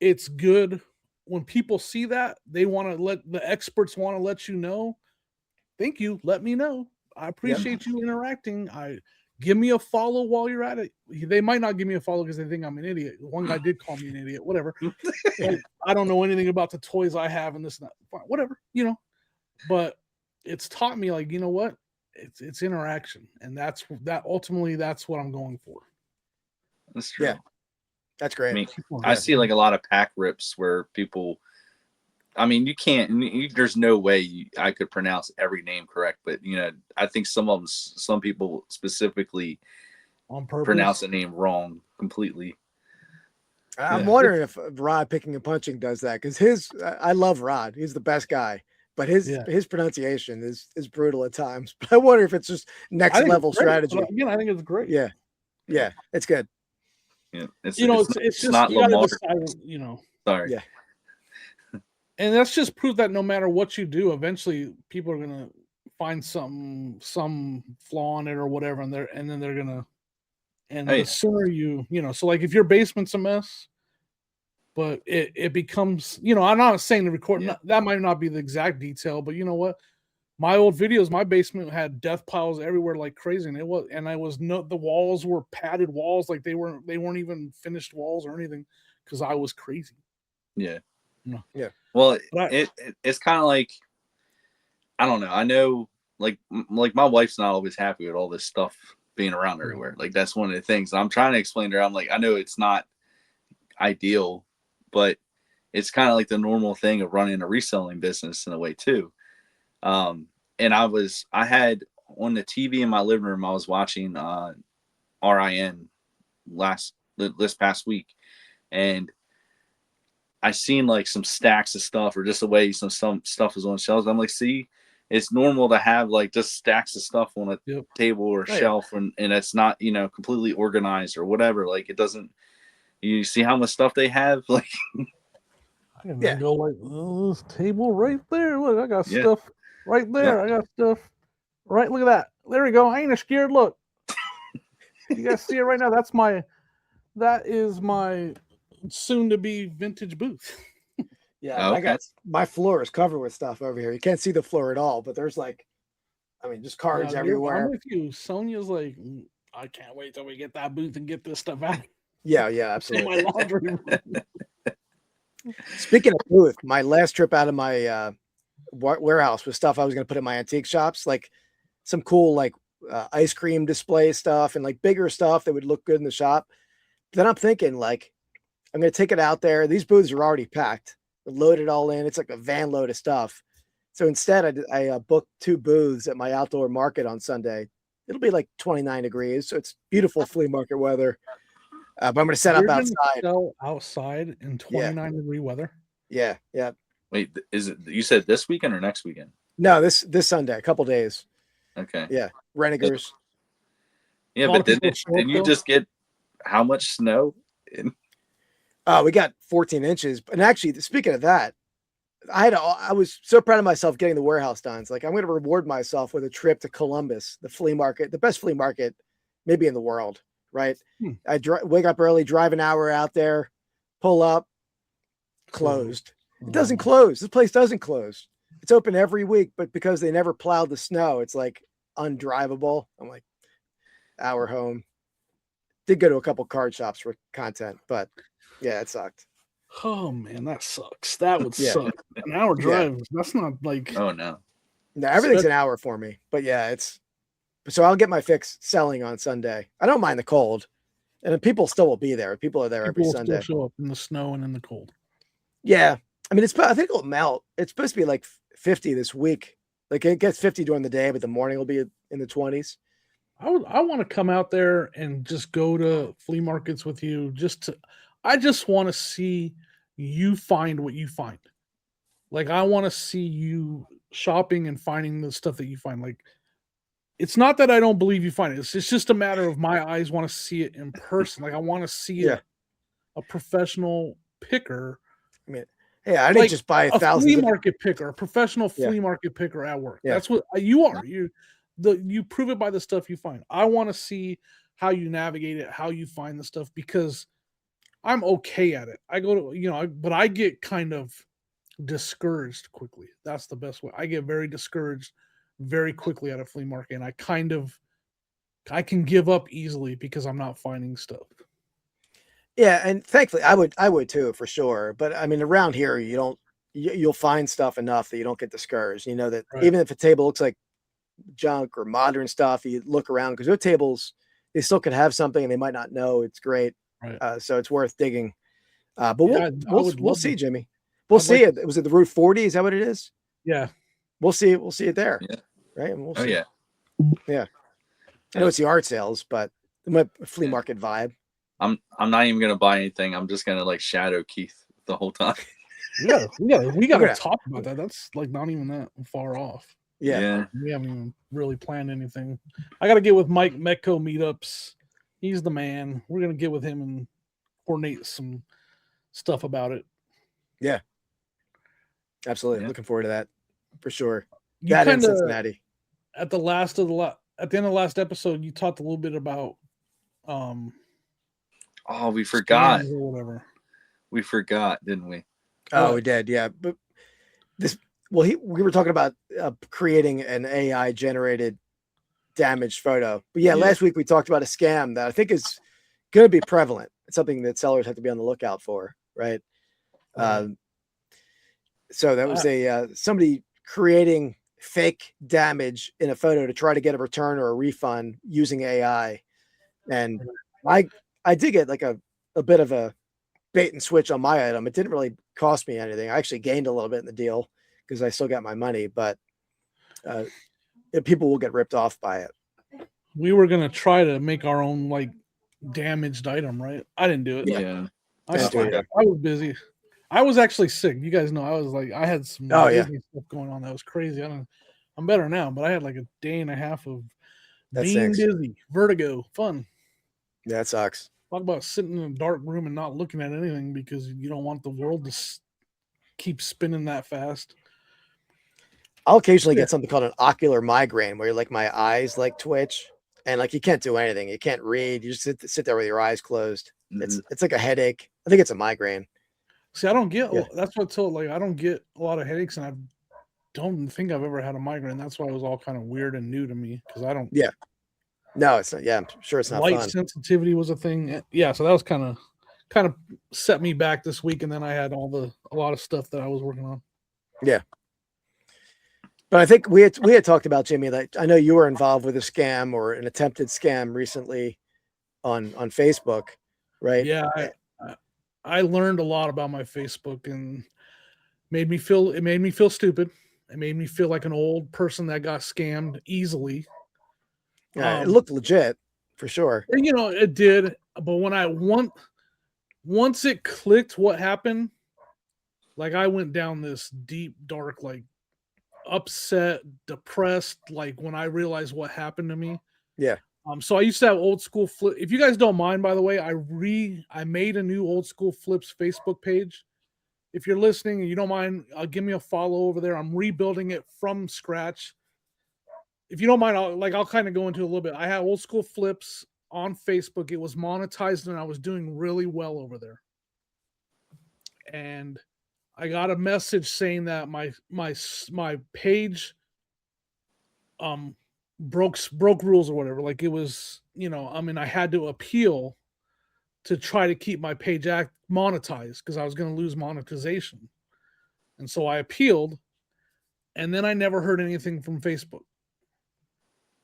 S3: It's good when people see that, they want to let the experts want to let you know. Thank you. Let me know. I appreciate you interacting. Give me a follow while you're at it. They might not give me a follow because they think I'm an idiot. One guy did call me an idiot, whatever. I don't know anything about the toys I have and this and that. Whatever, you know. But it's taught me, like, you know what? It's interaction. And ultimately that's what I'm going for.
S1: That's true.
S2: Yeah. That's great.
S1: I mean, I see like a lot of pack rips where people, I mean, you can't, there's no way I could pronounce every name correct, but you know, I think some people specifically
S3: On purpose
S1: pronounce the name wrong completely.
S2: I'm wondering if Rod Picking and Punching does that because I love Rod. He's the best guy, but his pronunciation is brutal at times. But I wonder if it's just next level strategy.
S3: Again, I think it's great.
S2: Yeah. Yeah. It's good.
S1: Yeah.
S3: It's just
S1: not
S3: you gotta
S1: Lamar.
S3: decide, you know.
S1: Sorry.
S2: Yeah.
S3: And that's just proof that no matter what you do, eventually people are gonna find some flaw in it or whatever, and then they're gonna. And the sooner you know, so like if your basement's a mess, but it becomes, you know, I'm not saying the recording that might not be the exact detail, but you know what? My old videos, my basement had death piles everywhere like crazy, and the walls were padded walls, like they weren't even finished walls or anything, because I was crazy.
S1: Yeah.
S3: No.
S2: Yeah.
S1: Well, it's kind of like, I don't know. I know, like my wife's not always happy with all this stuff being around everywhere. Like that's one of the things I'm trying to explain to her. I'm like, I know it's not ideal, but it's kind of like the normal thing of running a reselling business in a way too. And I had on the TV in my living room, I was watching RIN this past week, and I seen like some stacks of stuff or just the way some stuff was on shelves. I'm like, see, it's normal to have like just stacks of stuff on a table or shelf, and it's not, you know, completely organized or whatever. Like it doesn't. You see how much stuff they have, like.
S3: I can go like, oh, this table right there. Look, I got stuff right there. I got stuff right. Look at that. There we go. I ain't scared. Look, you guys see it right now. That is my soon-to-be vintage booth.
S2: Yeah, I got my floor is covered with stuff over here. You can't see the floor at all, but there's like, I mean, just cards everywhere.
S3: I'm with you. Sonia's like, I can't wait till we get that booth and get this stuff out.
S2: Yeah, absolutely.
S3: In my laundry room.
S2: Speaking of booth, my last trip out of my warehouse was stuff I was going to put in my antique shops, like some cool like ice cream display stuff and like bigger stuff that would look good in the shop. But then I'm thinking like, I'm going to take it out there. These booths are already packed, load it all in. It's like a van load of stuff. So instead, I booked 2 booths at my outdoor market on Sunday. It'll be like 29 degrees, so it's beautiful flea market weather. But I'm going to set up outside.
S3: Sell outside in 29-degree weather.
S2: Yeah.
S1: Wait, is it? You said this weekend or next weekend?
S2: No, this Sunday, a couple days.
S1: Okay.
S2: Yeah, Renegers.
S1: Yeah, but didn't you just get how much snow?
S2: We got 14 inches. And actually, speaking of that, I was so proud of myself getting the warehouse done. It's like I'm going to reward myself with a trip to Columbus, the flea market, the best flea market maybe in the world. Right? I wake up early, drive an hour out there, pull up, closed. It doesn't close. This place doesn't close. It's open every week, but because they never plowed the snow, it's like undrivable. I'm like, hour home. Did go to a couple card shops for content, but yeah, it sucked.
S3: Oh man, that sucks. That would suck. An hour drive. That's not like.
S1: Oh no.
S2: No, everything's an hour for me, but yeah, so I'll get my fix selling on Sunday. I don't mind the cold, and people still will be there. People are there every Sunday.
S3: Still show up in the snow and in the cold.
S2: Yeah, I mean, I think it'll melt. It's supposed to be like 50 this week. Like it gets 50 during the day, but the morning will be in the 20s.
S3: I want to come out there and just go to flea markets with you. I just want to see you find what you find. Like, I want to see you shopping and finding the stuff that you find. Like, it's not that I don't believe you find it. It's just a matter of my eyes want to see it in person. Like, I want to see
S2: Yeah.
S3: a professional picker.
S2: I mean, hey, I didn't just buy
S3: a
S2: thousands
S3: flea
S2: of
S3: market picker, a professional flea market picker at work.
S2: Yeah.
S3: That's what you are. You prove it by the stuff you find. I want to see how you navigate it, how you find the stuff, because I'm okay at it. I go to, but I get kind of discouraged quickly. That's the best way. I get very discouraged very quickly at a flea market, and I can give up easily because I'm not finding stuff.
S2: Yeah, and thankfully I would too, for sure. But I mean, around here you'll find stuff enough that you don't get discouraged. You know that even if a table looks like junk or modern stuff, you look around because your tables, they still could have something and they might not know it's great.
S3: Right.
S2: So it's worth digging. But we'll see, Jimmy. We'll see it. Was it the Route 40? Is that what it is?
S3: Yeah.
S2: We'll see it there.
S1: Yeah.
S2: Right. And we'll see.
S1: Oh yeah.
S2: Yeah. I know it's the art sales, but it might be a flea market vibe.
S1: I'm not even gonna buy anything. I'm just gonna like shadow Keith the whole time.
S3: We gotta talk about that. That's like not even that far off.
S2: Yeah.
S3: We haven't even really planned anything. I gotta get with Mike Metco meetups. He's the man. We're gonna get with him and coordinate some stuff about it.
S2: Yeah. Absolutely. Looking forward to that for sure.
S3: You
S2: that in Cincinnati.
S3: At the end of the last episode, you talked a little bit about
S1: we forgot.
S3: Or whatever.
S1: We forgot, didn't we?
S2: Oh, we did, yeah. But we were talking about creating an AI generated damaged photo. But last week we talked about a scam that I think is going to be prevalent. It's something that sellers have to be on the lookout for, right? So that was somebody creating fake damage in a photo to try to get a return or a refund using AI. And I did get like a bit of a bait and switch on my item. It didn't really cost me anything. I actually gained a little bit in the deal because I still got my money, but people will get ripped off by it.
S3: We were going to try to make our own like damaged item, right? I didn't do it.
S1: Yeah.
S3: I was busy. I was actually sick. You guys know I had some stuff going on that was crazy. I'm better now, but I had like a day and a half of being busy, vertigo, fun.
S2: Yeah, that sucks.
S3: Talk about sitting in a dark room and not looking at anything because you don't want the world to keep spinning that fast.
S2: I'll occasionally get something called an ocular migraine where like my eyes like twitch and like you can't do anything. You can't read. You just sit there with your eyes closed. Mm-hmm. It's like a headache. I think it's a migraine.
S3: See, I don't get that's what I don't get a lot of headaches, and I don't think I've ever had a migraine. That's why it was all kind of weird and new to me because I don't.
S2: Yeah. No, it's not. Yeah, I'm sure it's not.
S3: Light
S2: fun.
S3: sensitivity was a thing. Yeah, so that was kind of set me back this week, and then I had a lot of stuff that I was working on.
S2: Yeah. But I think we had talked about, Jimmy, that I know you were involved with a scam or an attempted scam recently on Facebook, right?
S3: Yeah, I learned a lot about my Facebook and it made me feel stupid. It made me feel like an old person that got scammed easily.
S2: Yeah, it looked legit for sure.
S3: And, it did. But when once it clicked what happened, like I went down this deep, dark, like upset, depressed, like when I realized what happened to me.
S2: Yeah.
S3: So I used to have old school flip. If you guys don't mind, by the way, I made a new old school flips Facebook page. If you're listening and you don't mind, give me a follow over there. I'm rebuilding it from scratch. If you don't mind, I'll kind of go into a little bit. I had old school flips on Facebook. It was monetized and I was doing really well over there. And I got a message saying that my page broke rules or whatever. Like it was, I had to appeal to try to keep my page monetized because I was going to lose monetization. And so I appealed, and then I never heard anything from Facebook.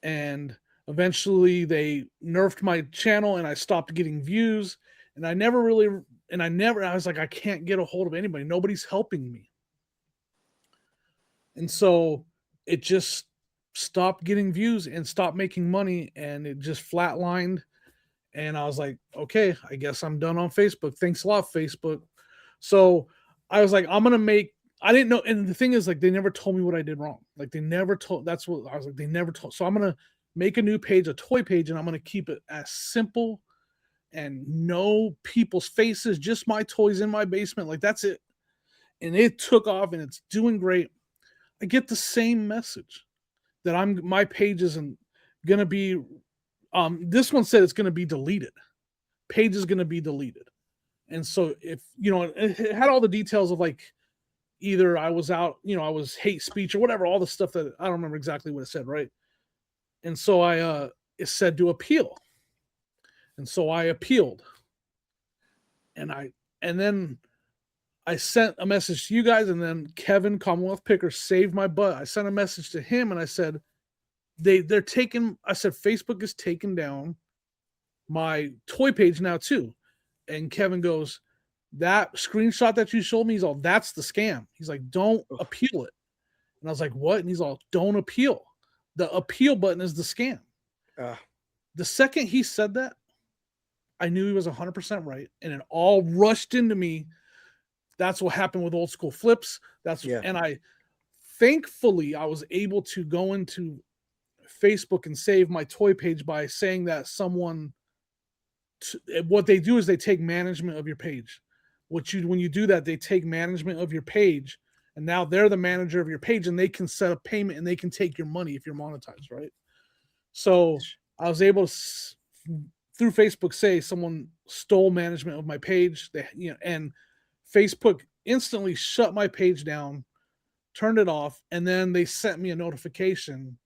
S3: And eventually they nerfed my channel and I stopped getting views, and I was like, I can't get a hold of anybody. Nobody's helping me. And so it just stopped getting views and stopped making money, and it just flatlined. And I was like, okay, I guess I'm done on Facebook. Thanks a lot, Facebook. So I was like, I didn't know. And the thing is, like, they never told me what I did wrong. Like, they never told, that's what I was like, they never told. So I'm going to make a new page, a toy page, and I'm going to keep it as simple and no people's faces, just my toys in my basement. Like, that's it. And it took off and it's doing great. I get the same message that my page isn't going to be, this one said it's going to be deleted. Page is going to be deleted. And so if, it had all the details of like, either I was out, I was hate speech or whatever, all the stuff that I don't remember exactly what it said, right? And so it said to appeal. And so I appealed. And then I sent a message to you guys, and then Kevin, Commonwealth Picker, saved my butt. I sent a message to him and I said, Facebook is taking down my toy page now too. And Kevin goes, that screenshot that you showed me, he's all, that's the scam. He's like, don't appeal it. And I was like, what? And he's all, don't appeal. The appeal button is the scam. The second he said that, I knew he was 100% right. And it all rushed into me. That's what happened with Old School Flips. And thankfully, I was able to go into Facebook and save my toy page by saying that what they do is they take management of your page. When you do that, they take management of your page, and now they're the manager of your page, and they can set up payment and they can take your money if you're monetized, right? So I was able to, through Facebook, say someone stole management of my page. And Facebook instantly shut my page down, turned it off, and then they sent me a notification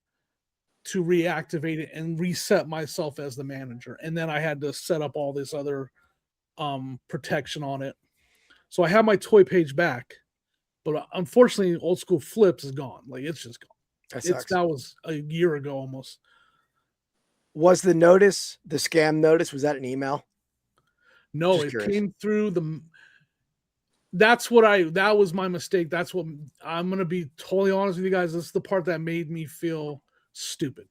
S3: to reactivate it and reset myself as the manager. And then I had to set up all this other protection on it. So I have my toy page back, but unfortunately, Old School Flips is gone. Like, it's just gone. That was a year ago almost.
S2: Was the scam notice, was that an email?
S3: No, it came through that was my mistake. That's what I'm going to be totally honest with you guys. This is the part that made me feel stupid.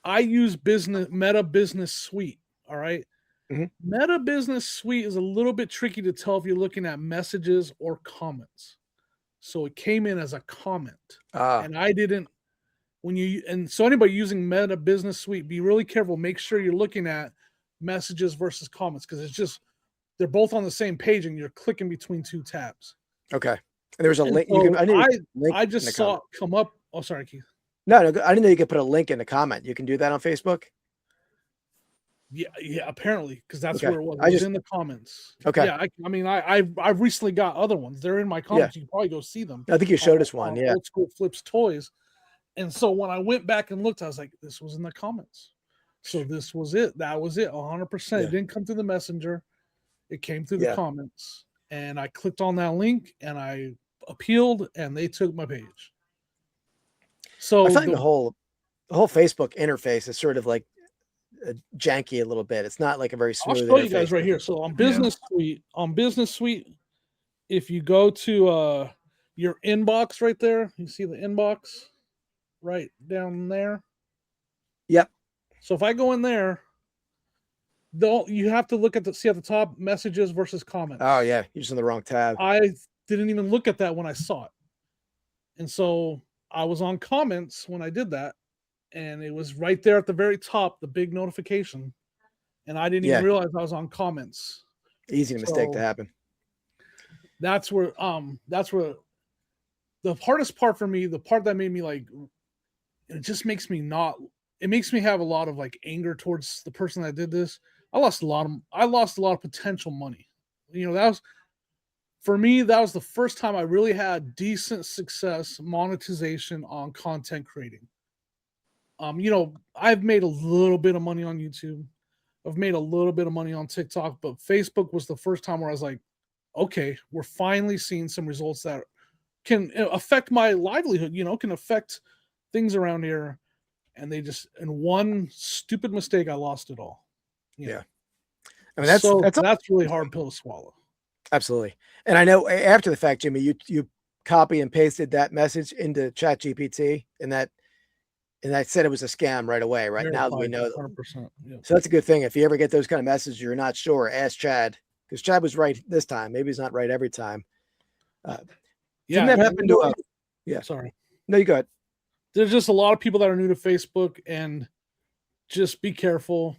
S3: I use Meta Business Suite. All right. Mm-hmm. Meta Business Suite is a little bit tricky to tell if you're looking at messages or comments. So it came in as a comment. And I didn't, so anybody using Meta Business Suite, be really careful. Make sure you're looking at messages versus comments, because they're both on the same page and you're clicking between two tabs.
S2: Okay. And there was a link.
S3: So I just saw it come up. Oh, sorry, Keith.
S2: No, I didn't know you could put a link in the comment. You can do that on Facebook?
S3: Yeah, apparently, because that's where it was. It was in the comments.
S2: Okay.
S3: Yeah, I've recently got other ones. They're in my comments. You can probably go see them.
S2: I think you showed us one. Yeah.
S3: Old School Flips toys. And so when I went back and looked, I was like, this was in the comments. So this was it. That was it. 100%. Yeah. It didn't come through the messenger. It came through the comments. And I clicked on that link and I appealed, and they took my page. So
S2: I find the whole Facebook interface is sort of like janky a little bit. It's not like a very smooth.
S3: I'll show you guys right here. So on Business Suite, if you go to your inbox right there, you see the inbox right down there.
S2: Yep.
S3: So if I go in there, you have to look at see at the top, messages versus comments.
S2: Oh yeah, you're just in the wrong tab.
S3: I didn't even look at that when I saw it, and so I was on comments when I did that, and it was right there at the very top, the big notification, and I didn't even realize I was on comments.
S2: Easy mistake to happen.
S3: That's where the hardest part for me, the part that made me like, it just makes me it makes me have a lot of like anger towards the person that did this. I lost a lot of potential money. For me, that was the first time I really had decent success monetization on content creating. I've made a little bit of money on YouTube. I've made a little bit of money on TikTok, but Facebook was the first time where I was like, okay, we're finally seeing some results that can affect my livelihood, can affect things around here. And they just, in one stupid mistake, I lost it all.
S2: Yeah. I mean, that's
S3: really hard pill to swallow.
S2: Absolutely. And I know after the fact, Jimmy, you copy and pasted that message into ChatGPT, and that said it was a scam right away. Right now that we know that.
S3: 100%. Yeah.
S2: So that's a good thing. If you ever get those kind of messages, you're not sure, ask Chad. because Chad was right this time. Maybe he's not right every time.
S3: Yeah,
S2: Didn't that happen to? Yeah.
S3: Sorry.
S2: No, you go ahead.
S3: There's just a lot of people that are new to Facebook, and just be careful.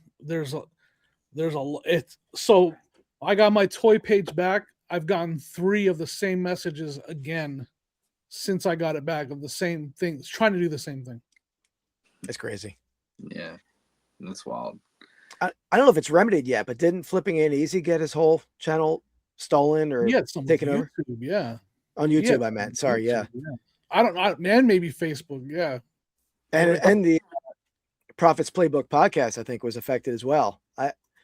S3: So I got my toy page back. I've gotten 3 of the same messages again since I got it back of the same things, trying to do the same thing.
S2: That's crazy.
S1: Yeah, that's wild.
S2: I don't know if it's remedied yet, but didn't Flipping Ain't Easy get his whole channel stolen or taken over?
S3: Yeah.
S2: On YouTube, I meant. Sorry,
S3: YouTube, yeah. I don't know, man. Maybe Facebook, yeah.
S2: And the Prophet's Playbook podcast, I think, was affected as well.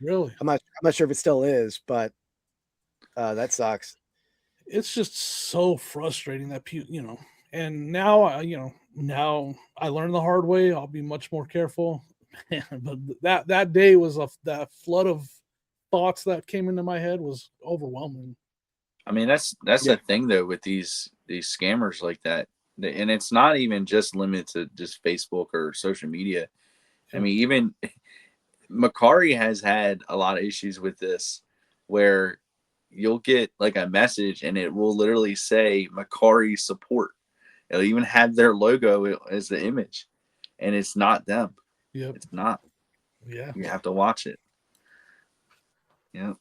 S3: Really?
S2: I'm not sure if it still is, but that sucks.
S3: It's just so frustrating that and now now I learned the hard way. I'll be much more careful. But that day was that flood of thoughts that came into my head was overwhelming.
S1: I mean, that's the thing though with these scammers like that, and it's not even just limited to just Facebook or social media. I mean, even Macari has had a lot of issues with this, where you'll get like a message and it will literally say Macari support. It'll even have their logo as the image, and it's not them.
S3: Yep.
S1: It's not.
S3: Yeah.
S1: You have to watch it. Yeah.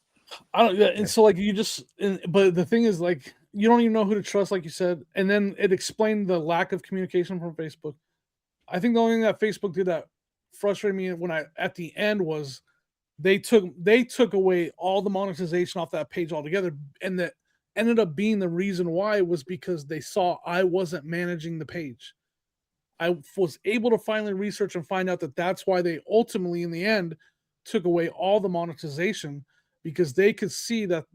S3: I don't. And so like but the thing is, like, you don't even know who to trust, like you said. And then it explained the lack of communication from Facebook. I think the only thing that Facebook did that frustrated me when at the end was they took away all the monetization off that page altogether, and that ended up being the reason why was because they saw I wasn't managing the page. I was able to finally research and find out that that's why they ultimately in the end took away all the monetization, because they could see that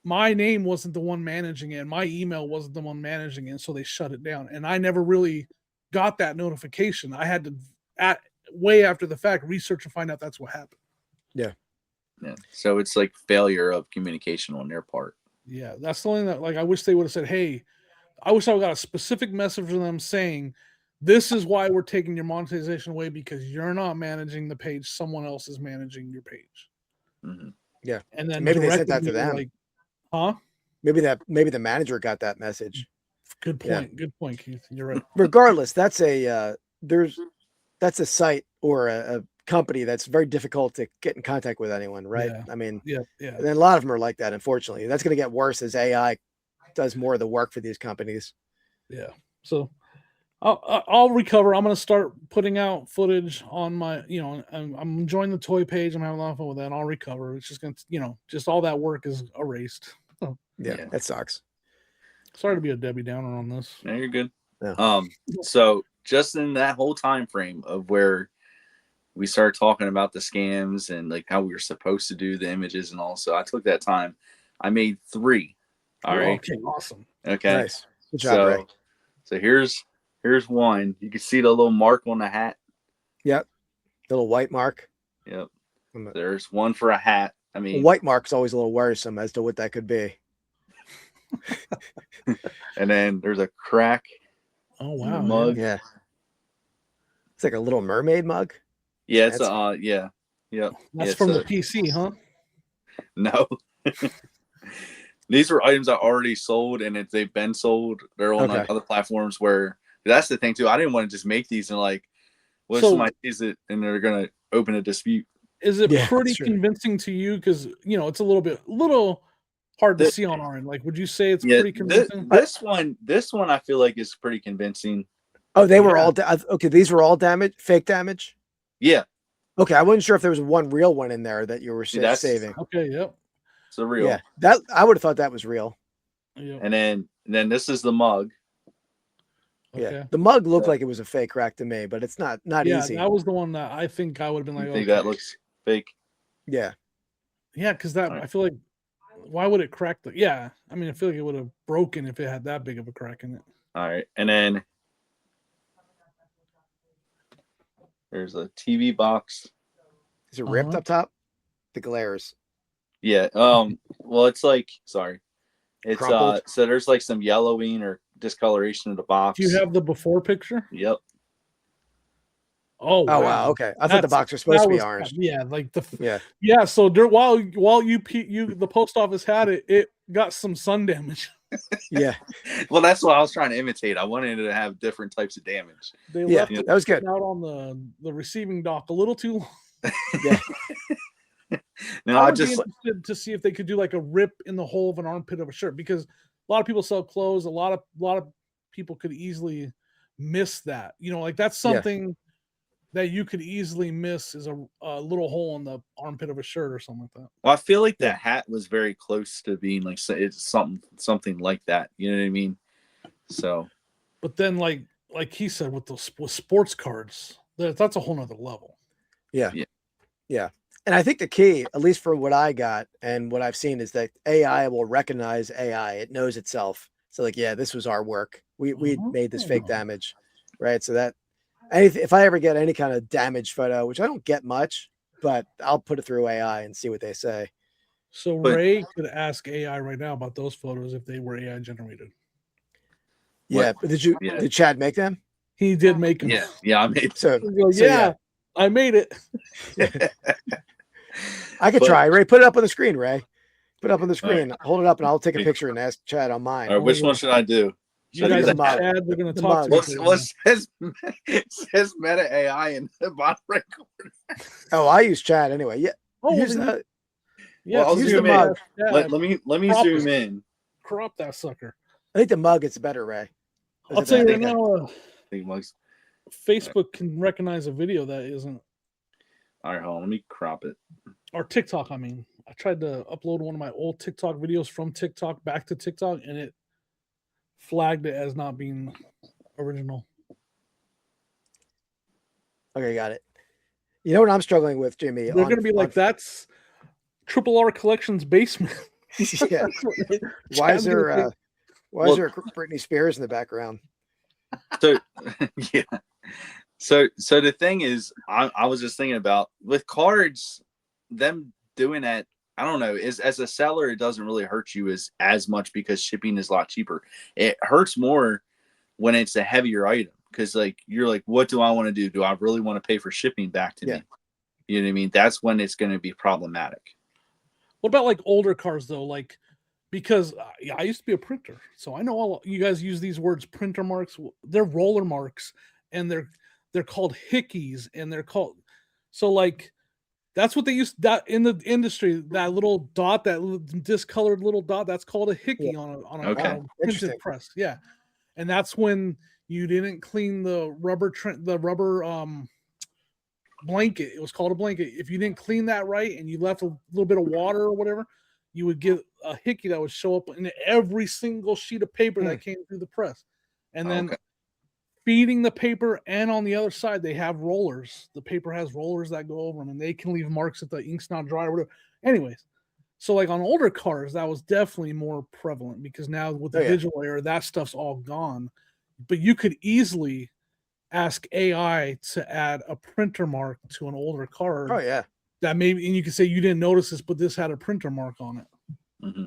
S3: my name wasn't the one managing it, my email wasn't the one managing it, so they shut it down. And I never really got that notification. I had to way after the fact research and find out that's what happened.
S2: Yeah.
S1: So it's like failure of communication on their part.
S3: Yeah, that's the only that, like, I wish they would have said, hey, I wish I got a specific message from them saying, this is why we're taking your monetization away, because you're not managing the page, someone else is managing your page.
S1: Mm-hmm.
S2: Yeah.
S3: And then
S2: maybe they sent that to them.
S3: Like, huh?
S2: Maybe the manager got that message.
S3: Good point. Yeah. Good point, Keith. You're right.
S2: Regardless, that's a site or a company that's very difficult to get in contact with anyone, right?
S3: Yeah.
S2: I mean,
S3: yeah.
S2: And a lot of them are like that, unfortunately. That's going to get worse as AI does more of the work for these companies.
S3: Yeah. So I'll recover. I'm going to start putting out footage on my, I'm enjoying the toy page. I'm having a lot of fun with that. I'll recover. It's just going to, just all that work is erased.
S2: Yeah, that sucks.
S3: Sorry to be a Debbie Downer on this.
S1: No, you're good.
S2: Yeah.
S1: So just in that whole time frame of where we started talking about the scams and like how we were supposed to do the images and all, so I took that time. I made 3. All right.
S3: Okay, awesome.
S1: Okay.
S2: Nice. Good job, Ray.
S1: So here's one. You can see the little mark on the hat.
S2: Yep. Little white mark.
S1: Yep. There's one for a hat. I mean,
S2: a white mark's always a little worrisome as to what that could be.
S1: And then there's a crack.
S3: Oh wow.
S1: Mug.
S2: Yeah. It's like a little mermaid mug.
S1: Yeah, it's yeah. Yep.
S3: That's from the PC, huh?
S1: No. These were items that already sold, and if they've been sold, they're on like other platforms where that's the thing too. I didn't want to just make these and like, what if somebody sees it and they're gonna open a dispute.
S3: Is it pretty convincing to you? Because it's a little hard to see on our end. Like, would you say it's pretty convincing?
S1: This one I feel like is pretty convincing.
S2: Oh, they were all okay. These were all fake damage.
S1: Yeah.
S2: Okay, I wasn't sure if there was one real one in there that you were saving.
S3: Okay, yep.
S1: It's a real.
S2: Yeah, that I would have thought that was real.
S3: Yep.
S1: And then this is the mug.
S2: Yeah, okay. The mug looked like it was a fake rack to me, but it's not easy.
S3: Yeah, that was the one that I think I would have been like,
S1: I think that looks fake.
S2: Yeah.
S3: Yeah, because I feel like, why would it crack I mean, I feel like it would have broken if it had that big of a crack in it.
S1: All right, and then there's a TV box.
S2: Is it ripped up top? The glares.
S1: Yeah. Well, it's like, sorry. It's
S2: crumpled.
S1: So there's like some yellowing or discoloration of the box.
S3: Do you have the before picture?
S1: Yep.
S3: Oh
S2: Oh
S3: wow.
S2: wow, okay. I thought the
S3: That's-
S2: box was supposed
S3: that
S2: to be
S3: was-
S2: orange.
S3: Yeah, like
S2: Yeah.
S3: yeah. So there, while the post office had it, it got some sun damage.
S2: Yeah.
S1: Well, that's what I was trying to imitate. I wanted it to have different types of damage.
S3: They
S2: Yeah,
S3: left it
S2: that was good.
S3: out on the receiving dock a little too long.
S2: Yeah.
S1: No,
S3: I
S1: I
S3: would be
S1: just
S3: interested to see if they could do like a rip in the hole of an armpit of a shirt, because a lot of people sell clothes. A lot of people could easily miss that. You know, like that's
S2: Yeah.
S3: something that you could easily miss is a little hole in the armpit of a shirt or something like that.
S1: well, I feel like
S2: Yeah.
S1: that hat was very close to being like it's something like that. You know what I mean? So
S3: But then, like he said, with sports cards, that's a whole nother level.
S2: Yeah.
S1: Yeah.
S2: Yeah. And I think the key, at least for what I got and what I've seen, is that AI will recognize AI. It knows itself. So like, yeah, this was our work. We made this fake damage. Right. So that if I ever get any kind of damage photo, which I don't get much, but I'll put it through AI and see what they say.
S3: So
S1: But-
S3: Ray could ask AI right now about those photos if they were AI generated.
S2: Yeah.
S1: What-
S2: But
S1: yeah.
S2: did Chad make them?
S3: He did make them.
S1: yeah, I made
S2: So,
S3: He goes,
S2: so,
S3: yeah, I made it.
S2: I could
S1: But-
S2: try. Ray, put it up on the screen, Ray. Put it up on the
S1: All right.
S2: screen. Hold it up and I'll take a picture and ask Chad on mine.
S1: All right, which one should I do?
S3: You
S1: Should I
S3: guys
S1: do
S2: the
S3: and
S2: mug.
S3: Chad, we're going to
S2: The
S3: talk to
S2: mug.
S3: each other.
S1: what says Meta AI in the bottom right corner?
S2: Oh, I use Chad anyway. Yeah.
S3: Oh,
S2: Use
S3: well,
S2: that.
S3: yeah,
S1: Well, I'll
S2: use
S1: zoom
S2: the
S1: in.
S2: mug.
S3: Chad,
S1: Let me
S3: Crop
S1: zoom
S3: it.
S1: in.
S3: crop that sucker.
S2: I think the mug is better, Ray.
S3: I'll tell you right
S2: Okay.
S3: now,
S1: Big mugs.
S3: Facebook can recognize a video that isn't,
S1: All right, hold on. Let me crop it.
S3: or TikTok. I mean, I tried to upload one of my old TikTok videos from TikTok back to TikTok, and it flagged it as not being original.
S2: Okay, got it. You know what I'm struggling with, Jimmy?
S3: They're going to be like, that's Triple R Collections basement.
S2: yeah. Why is there a Britney Spears in the background?
S1: So yeah. So the thing is, I was just thinking about with cards, them doing that. I don't know. As a seller, it doesn't really hurt you as much because shipping is a lot cheaper. It hurts more when it's a heavier item because like you're like, what do I want to do? Do I really want to pay for shipping back to me? You know what I mean? That's when it's going to be problematic.
S3: What about like older cars though? Like, because I used to be a printer, so I know all you guys use these words, printer marks. They're roller marks, and they're called hickeys, and they're called so like that's what they used that in the industry. That little dot, that discolored little dot, that's called a hickey on a
S1: Okay.
S3: printed
S2: Interesting.
S3: press. Yeah, and that's when you didn't clean the rubber blanket. It was called a blanket. If you didn't clean that right and you left a little bit of water or whatever, you would get a hickey that would show up in every single sheet of paper that came through the press. And then feeding the paper, and on the other side, they have rollers. The paper has rollers that go over them, and they can leave marks if the ink's not dry or whatever. Anyways, so like on older cars, that was definitely more prevalent because now with the digital era, that stuff's all gone. But you could easily ask AI to add a printer mark to an older card.
S2: Oh yeah.
S3: That maybe, and you could say you didn't notice this, but this had a printer mark on it.
S1: Mm-hmm.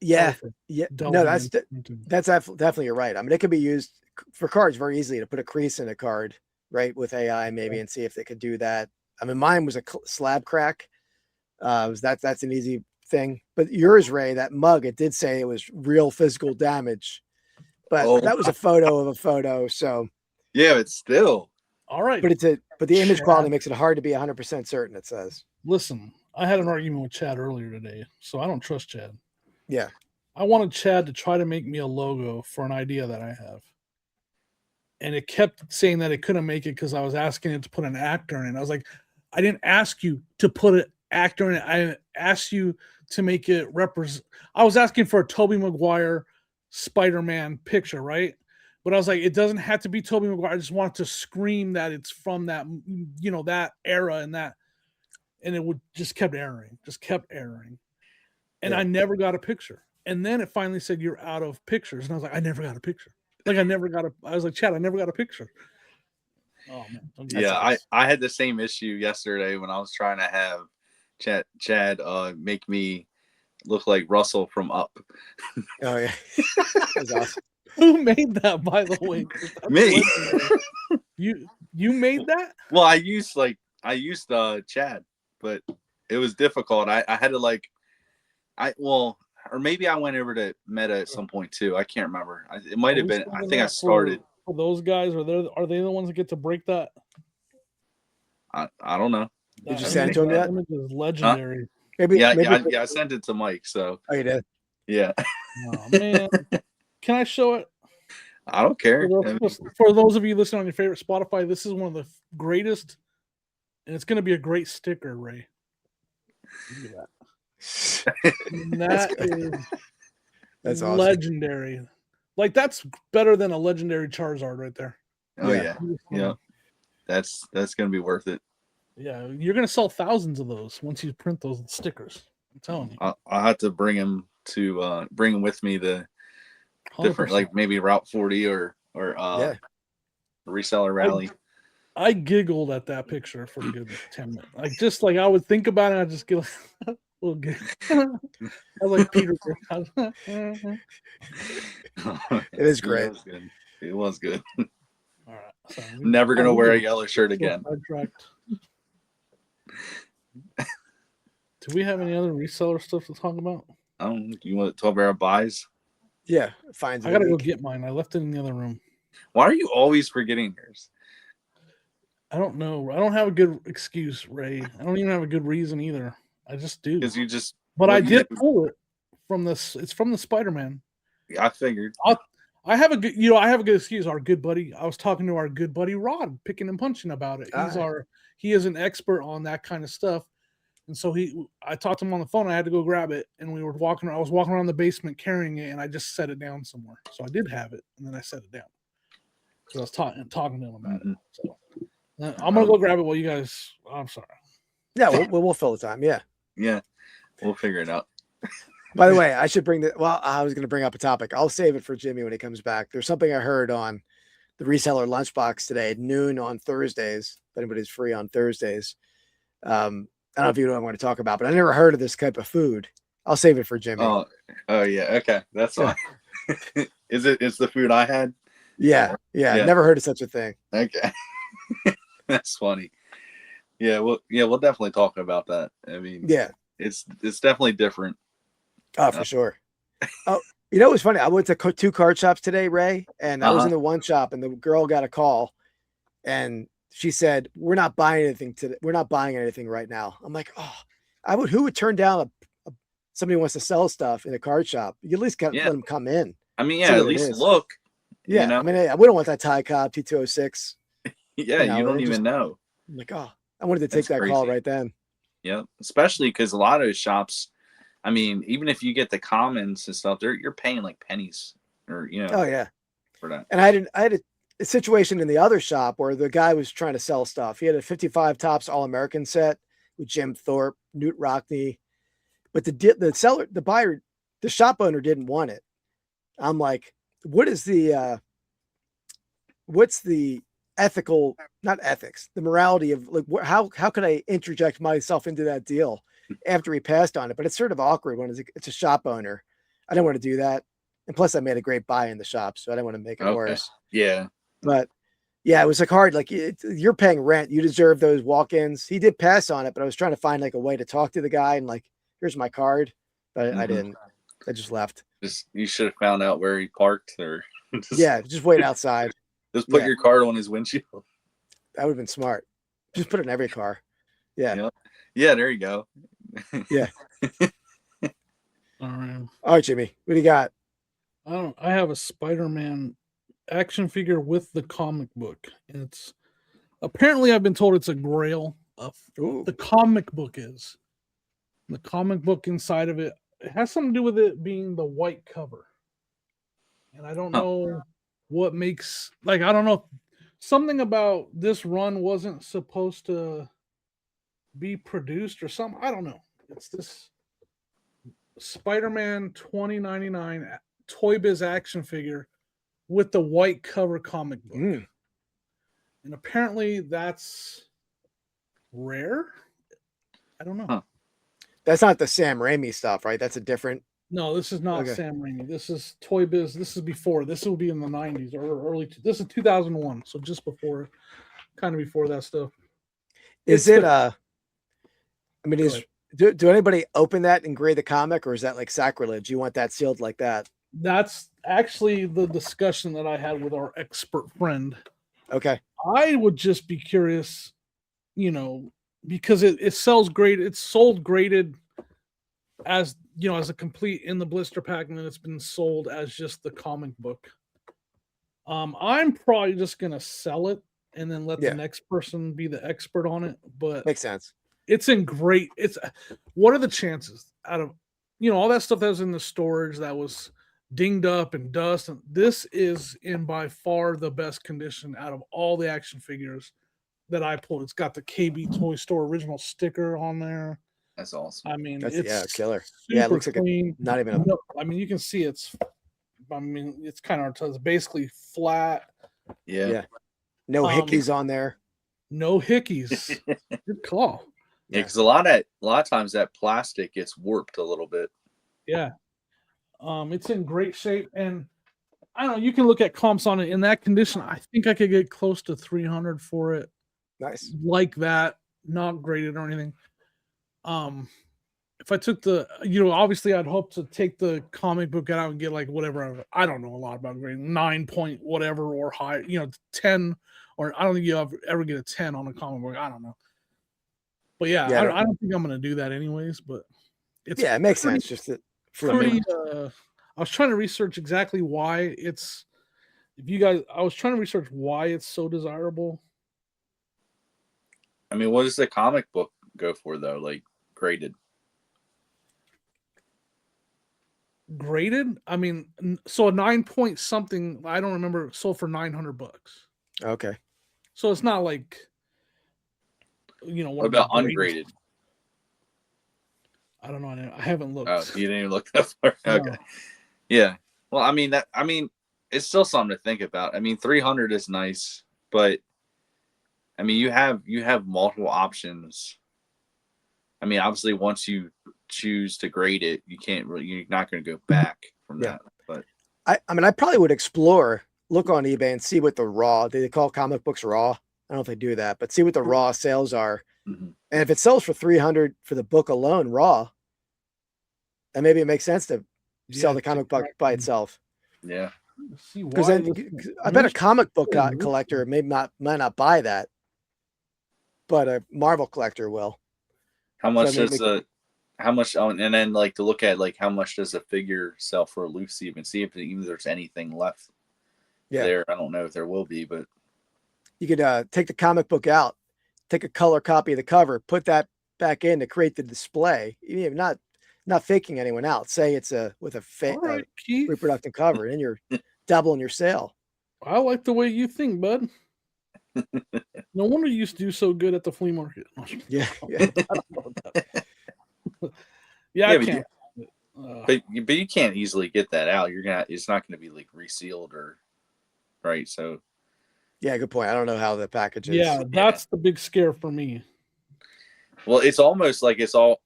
S2: Yeah.
S3: Sorry
S2: Yeah.
S3: for
S2: No,
S3: delving into-
S2: that's definitely you're right. I mean, it could be used for cards very easily to put a crease in a card, right, with AI maybe, and see if they could do that. I mean, mine was a slab crack. That's an easy thing. But yours, Ray, that mug, it did say it was real physical damage, but that was a photo of a photo. So
S1: yeah, it's still
S3: all right.
S2: but the image quality makes it hard to be 100% certain. It says.
S3: Listen, I had an argument with Chad earlier today, so I don't trust Chad.
S2: Yeah.
S3: I wanted Chad to try to make me a logo for an idea that I have. And it kept saying that it couldn't make it because I was asking it to put an actor in it. I was like, I didn't ask you to put an actor in it. I asked you to make it represent. I was asking for a Tobey Maguire Spider-Man picture, right? But I was like, it doesn't have to be Tobey Maguire. I just want to scream that it's from that, that era and that. And it would just kept erroring. And I never got a picture. And then it finally said, you're out of pictures. And I was like, I never got a picture. I was like, Chad, I never got a picture. Oh man.
S1: Yeah, I had the same issue yesterday when I was trying to have Chad make me look like Russell from Up.
S2: Oh yeah. That's awesome.
S3: Who made that, by the way?
S1: Me.
S3: You made that?
S1: Well, I used Chad, but it was difficult. I had to or maybe I went over to Meta at some point too. I can't remember. It might have been. I think I started.
S3: For those guys. Are they the ones that get to break that?
S1: I don't know.
S2: Did you send it to him yet?
S3: Image is legendary.
S2: Maybe.
S1: I sent it to Mike. So.
S2: Oh, you did?
S1: Yeah.
S3: Oh man, can I show it?
S1: I don't care.
S3: For those of you listening on your favorite Spotify, this is one of the greatest, and it's going to be a great sticker, Ray. Look at that. That's awesome. Legendary. Like that's better than a legendary Charizard right there.
S1: Oh yeah. That's going to be worth it.
S3: Yeah, you're going to sell thousands of those once you print those stickers. I'm telling you.
S1: I'll have to bring him with me the 100%. Different, like maybe Route 40 or Reseller Rally.
S3: I giggled at that picture for a good 10 minutes. Like just like I would think about it, I just get a little giggle. I was like Peter.
S2: It is great.
S1: It was good.
S3: All right. So
S1: never gonna wear a yellow shirt again.
S3: Do we have any other reseller stuff to talk about?
S1: You want to talk about our buys?
S2: Yeah, fine.
S3: I gotta go get mine. I left it in the other room.
S1: Why are you always forgetting yours?
S3: I don't know. I don't have a good excuse, Ray. I don't even have a good reason either. I just do.
S1: Because you just.
S3: But I did pull it from this. It's from the Spider-Man.
S1: I figured.
S3: I have a good. I have a good excuse. Our good buddy. I was talking to our good buddy Rod, picking and punching about it. He is an expert on that kind of stuff. And so I talked to him on the phone. I had to go grab it, and I was walking around the basement carrying it, and I just set it down somewhere. So I did have it, and then I set it down. So I was talking to him about it. So I'm gonna go grab it while you guys. I'm sorry.
S2: Yeah, we'll fill the time. Yeah.
S1: Yeah, we'll figure it out.
S2: By the way, I should I was going to bring up a topic. I'll save it for Jimmy when he comes back. There's something I heard on the reseller lunchbox today at noon on Thursdays. If anybody's free on Thursdays. I don't know if you know what I want to talk about, but I never heard of this type of food. I'll save it for Jimmy.
S1: Oh yeah. Okay. That's fine. It's the food I had?
S2: Yeah. Never heard of such a thing.
S1: Okay. That's funny. Yeah, we'll definitely talk about that. I mean, it's definitely different.
S2: Oh, for sure. Oh, you know, it was funny. I went to 2 card shops today, Ray, and I was in the one shop, and the girl got a call, and she said, "We're not buying anything today. We're not buying anything right now." I'm like, "Oh, who would turn down somebody who wants to sell stuff in a card shop? You at least got to let them come in."
S1: I mean, at least look.
S2: Yeah,
S1: you know?
S2: I mean, we don't want that Ty Cobb T206.
S1: Yeah, you don't even know.
S2: I'm like, I wanted to take that call right then.
S1: Yeah, especially because a lot of those shops, I mean, even if you get the commons and stuff, you're paying like pennies or
S2: Oh yeah,
S1: for that.
S2: And I had a situation in the other shop where the guy was trying to sell stuff. He had a 55 Topps All-American set with Jim Thorpe, Newt Rockney, but the seller, the buyer, the shop owner didn't want it. I'm like, what's the ethical, not ethics, the morality of like, how could I interject myself into that deal after he passed on it? But it's sort of awkward when it's a shop owner. I didn't want to do that. And plus I made a great buy in the shop, so I didn't want to make it worse.
S1: Yeah.
S2: But yeah, it was like hard. Like you're paying rent. You deserve those walk-ins. He did pass on it, but I was trying to find like a way to talk to the guy and like, here's my card. But I didn't. I just left.
S1: You should have found out where he parked or
S2: just wait outside.
S1: Just put your card on his windshield.
S2: That would have been smart. Just put it in every car. Yeah.
S1: Yeah, there you go.
S2: Yeah.
S3: All
S2: right, Jimmy. What do you got?
S3: I have a Spider-Man action figure with the comic book. And it's apparently I've been told it's a grail of the comic book is. The comic book inside of it has something to do with it being the white cover. And I don't know what makes, like, I don't know, something about this run wasn't supposed to be produced or something. I don't know. It's this Spider-Man 2099 Toy Biz action figure with the white cover comic book. And apparently that's rare. I don't know.
S2: That's not the Sam Raimi stuff, right? That's a different
S3: No, this is not
S2: Okay.
S3: Sam Raimi. This is Toy Biz. This is before. This will be in the 90s or early. This is 2001. So just before, kind of before that stuff.
S2: Is
S3: It's
S2: it,
S3: the-
S2: I mean,
S3: Go
S2: is,
S3: ahead.
S2: do anybody open that and grade the comic, or is that like sacrilege? You want that sealed like that?
S3: That's actually the discussion that I had with our expert friend.
S2: Okay.
S3: I would just be curious, because it sells great. It's sold graded as as a complete in the blister pack, and then it's been sold as just the comic book. I'm probably just gonna sell it and then let the
S2: Yeah.
S3: next person be the expert on it. But
S2: Makes sense.
S3: it's in great. It's what are the chances out of all that stuff that was in the storage that was dinged up and dust, and this is in by far the best condition out of all the action figures that I pulled. It's got the KB Toy Store original sticker on there.
S1: That's awesome.
S3: I mean,
S2: That's
S3: it's
S2: killer.
S3: super
S2: Yeah, it looks like
S3: clean.
S2: not even a,
S3: No, I mean, you can see it's kind of it's basically flat.
S1: Yeah.
S2: yeah. No hickeys on there.
S3: No hickeys. Good call.
S1: Yeah, because a lot of times that plastic gets warped a little bit.
S3: Yeah. It's in great shape, and I don't know. You can look at comps on it in that condition. I think I could get close to 300 for it,
S2: Nice.
S3: like that, not graded or anything. If I took obviously I'd hope to take the comic book out and get like whatever. I don't know a lot about grading, 9 point whatever or high, 10, or I don't think you ever get a 10 on a comic book. I don't know. But yeah,
S2: Yeah,
S3: I don't think I'm going to do that anyways, but it's
S2: yeah, it makes sense. Just that
S3: pretty. I was trying to research exactly why it's. I was trying to research why it's so desirable.
S1: I mean, what does the comic book go for though? Like graded.
S3: Graded? I mean, so a 9 point something. I don't remember. Sold for $900.
S2: Okay.
S3: So it's not like.
S1: What about ungraded?
S3: I don't know. I haven't looked.
S1: Oh, you didn't even look that far.
S3: No.
S1: Okay. Yeah. Well, I mean it's still something to think about. I mean, 300 is nice, but I mean, you have multiple options. I mean, obviously, once you choose to grade it, you're not going to go back from that. But
S2: I mean, I probably would look on eBay and see what the raw, they call comic books raw. I don't know if they do that, but see what the raw sales are.
S1: mm-hmm.
S2: And if it sells for 300 for the book alone, raw, then maybe it makes sense to sell the comic book by itself.
S1: Yeah.
S2: Because I bet a comic book collector might not buy that, but a Marvel collector will.
S1: How much and then like to look at like how much does a figure sell for a loose even see if even there's anything left there. I don't know if there will be, but
S2: you could take the comic book out, take a color copy of the cover, put that back in to create the display. Even if not faking anyone out. Say it's with a fake reproductive cover, and you're doubling your sale.
S3: I like the way you think, bud. No wonder you used to do so good at the flea market.
S2: Yeah.
S3: I can't.
S1: But you can't easily get that out. It's not going to be like resealed or right. So
S2: yeah, good point. I don't know how the package is.
S3: Yeah, that's the big scare for me.
S1: Well, it's almost like it's all.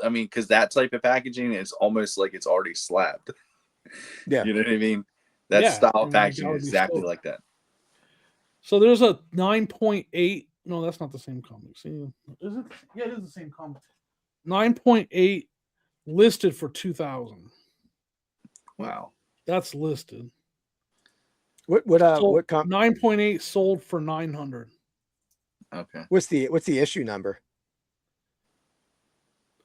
S1: I mean, because that type of packaging is almost like it's already slabbed.
S2: Yeah,
S1: you know what I mean. That style of packaging is exactly like that.
S3: So there's a 9.8. No, that's not the same comic. See, is it? Yeah, it is the same comic. 9.8 listed for 2,000.
S1: Wow,
S3: that's listed.
S2: What
S3: 9.8 sold for 900.
S1: Okay.
S2: What's the issue number?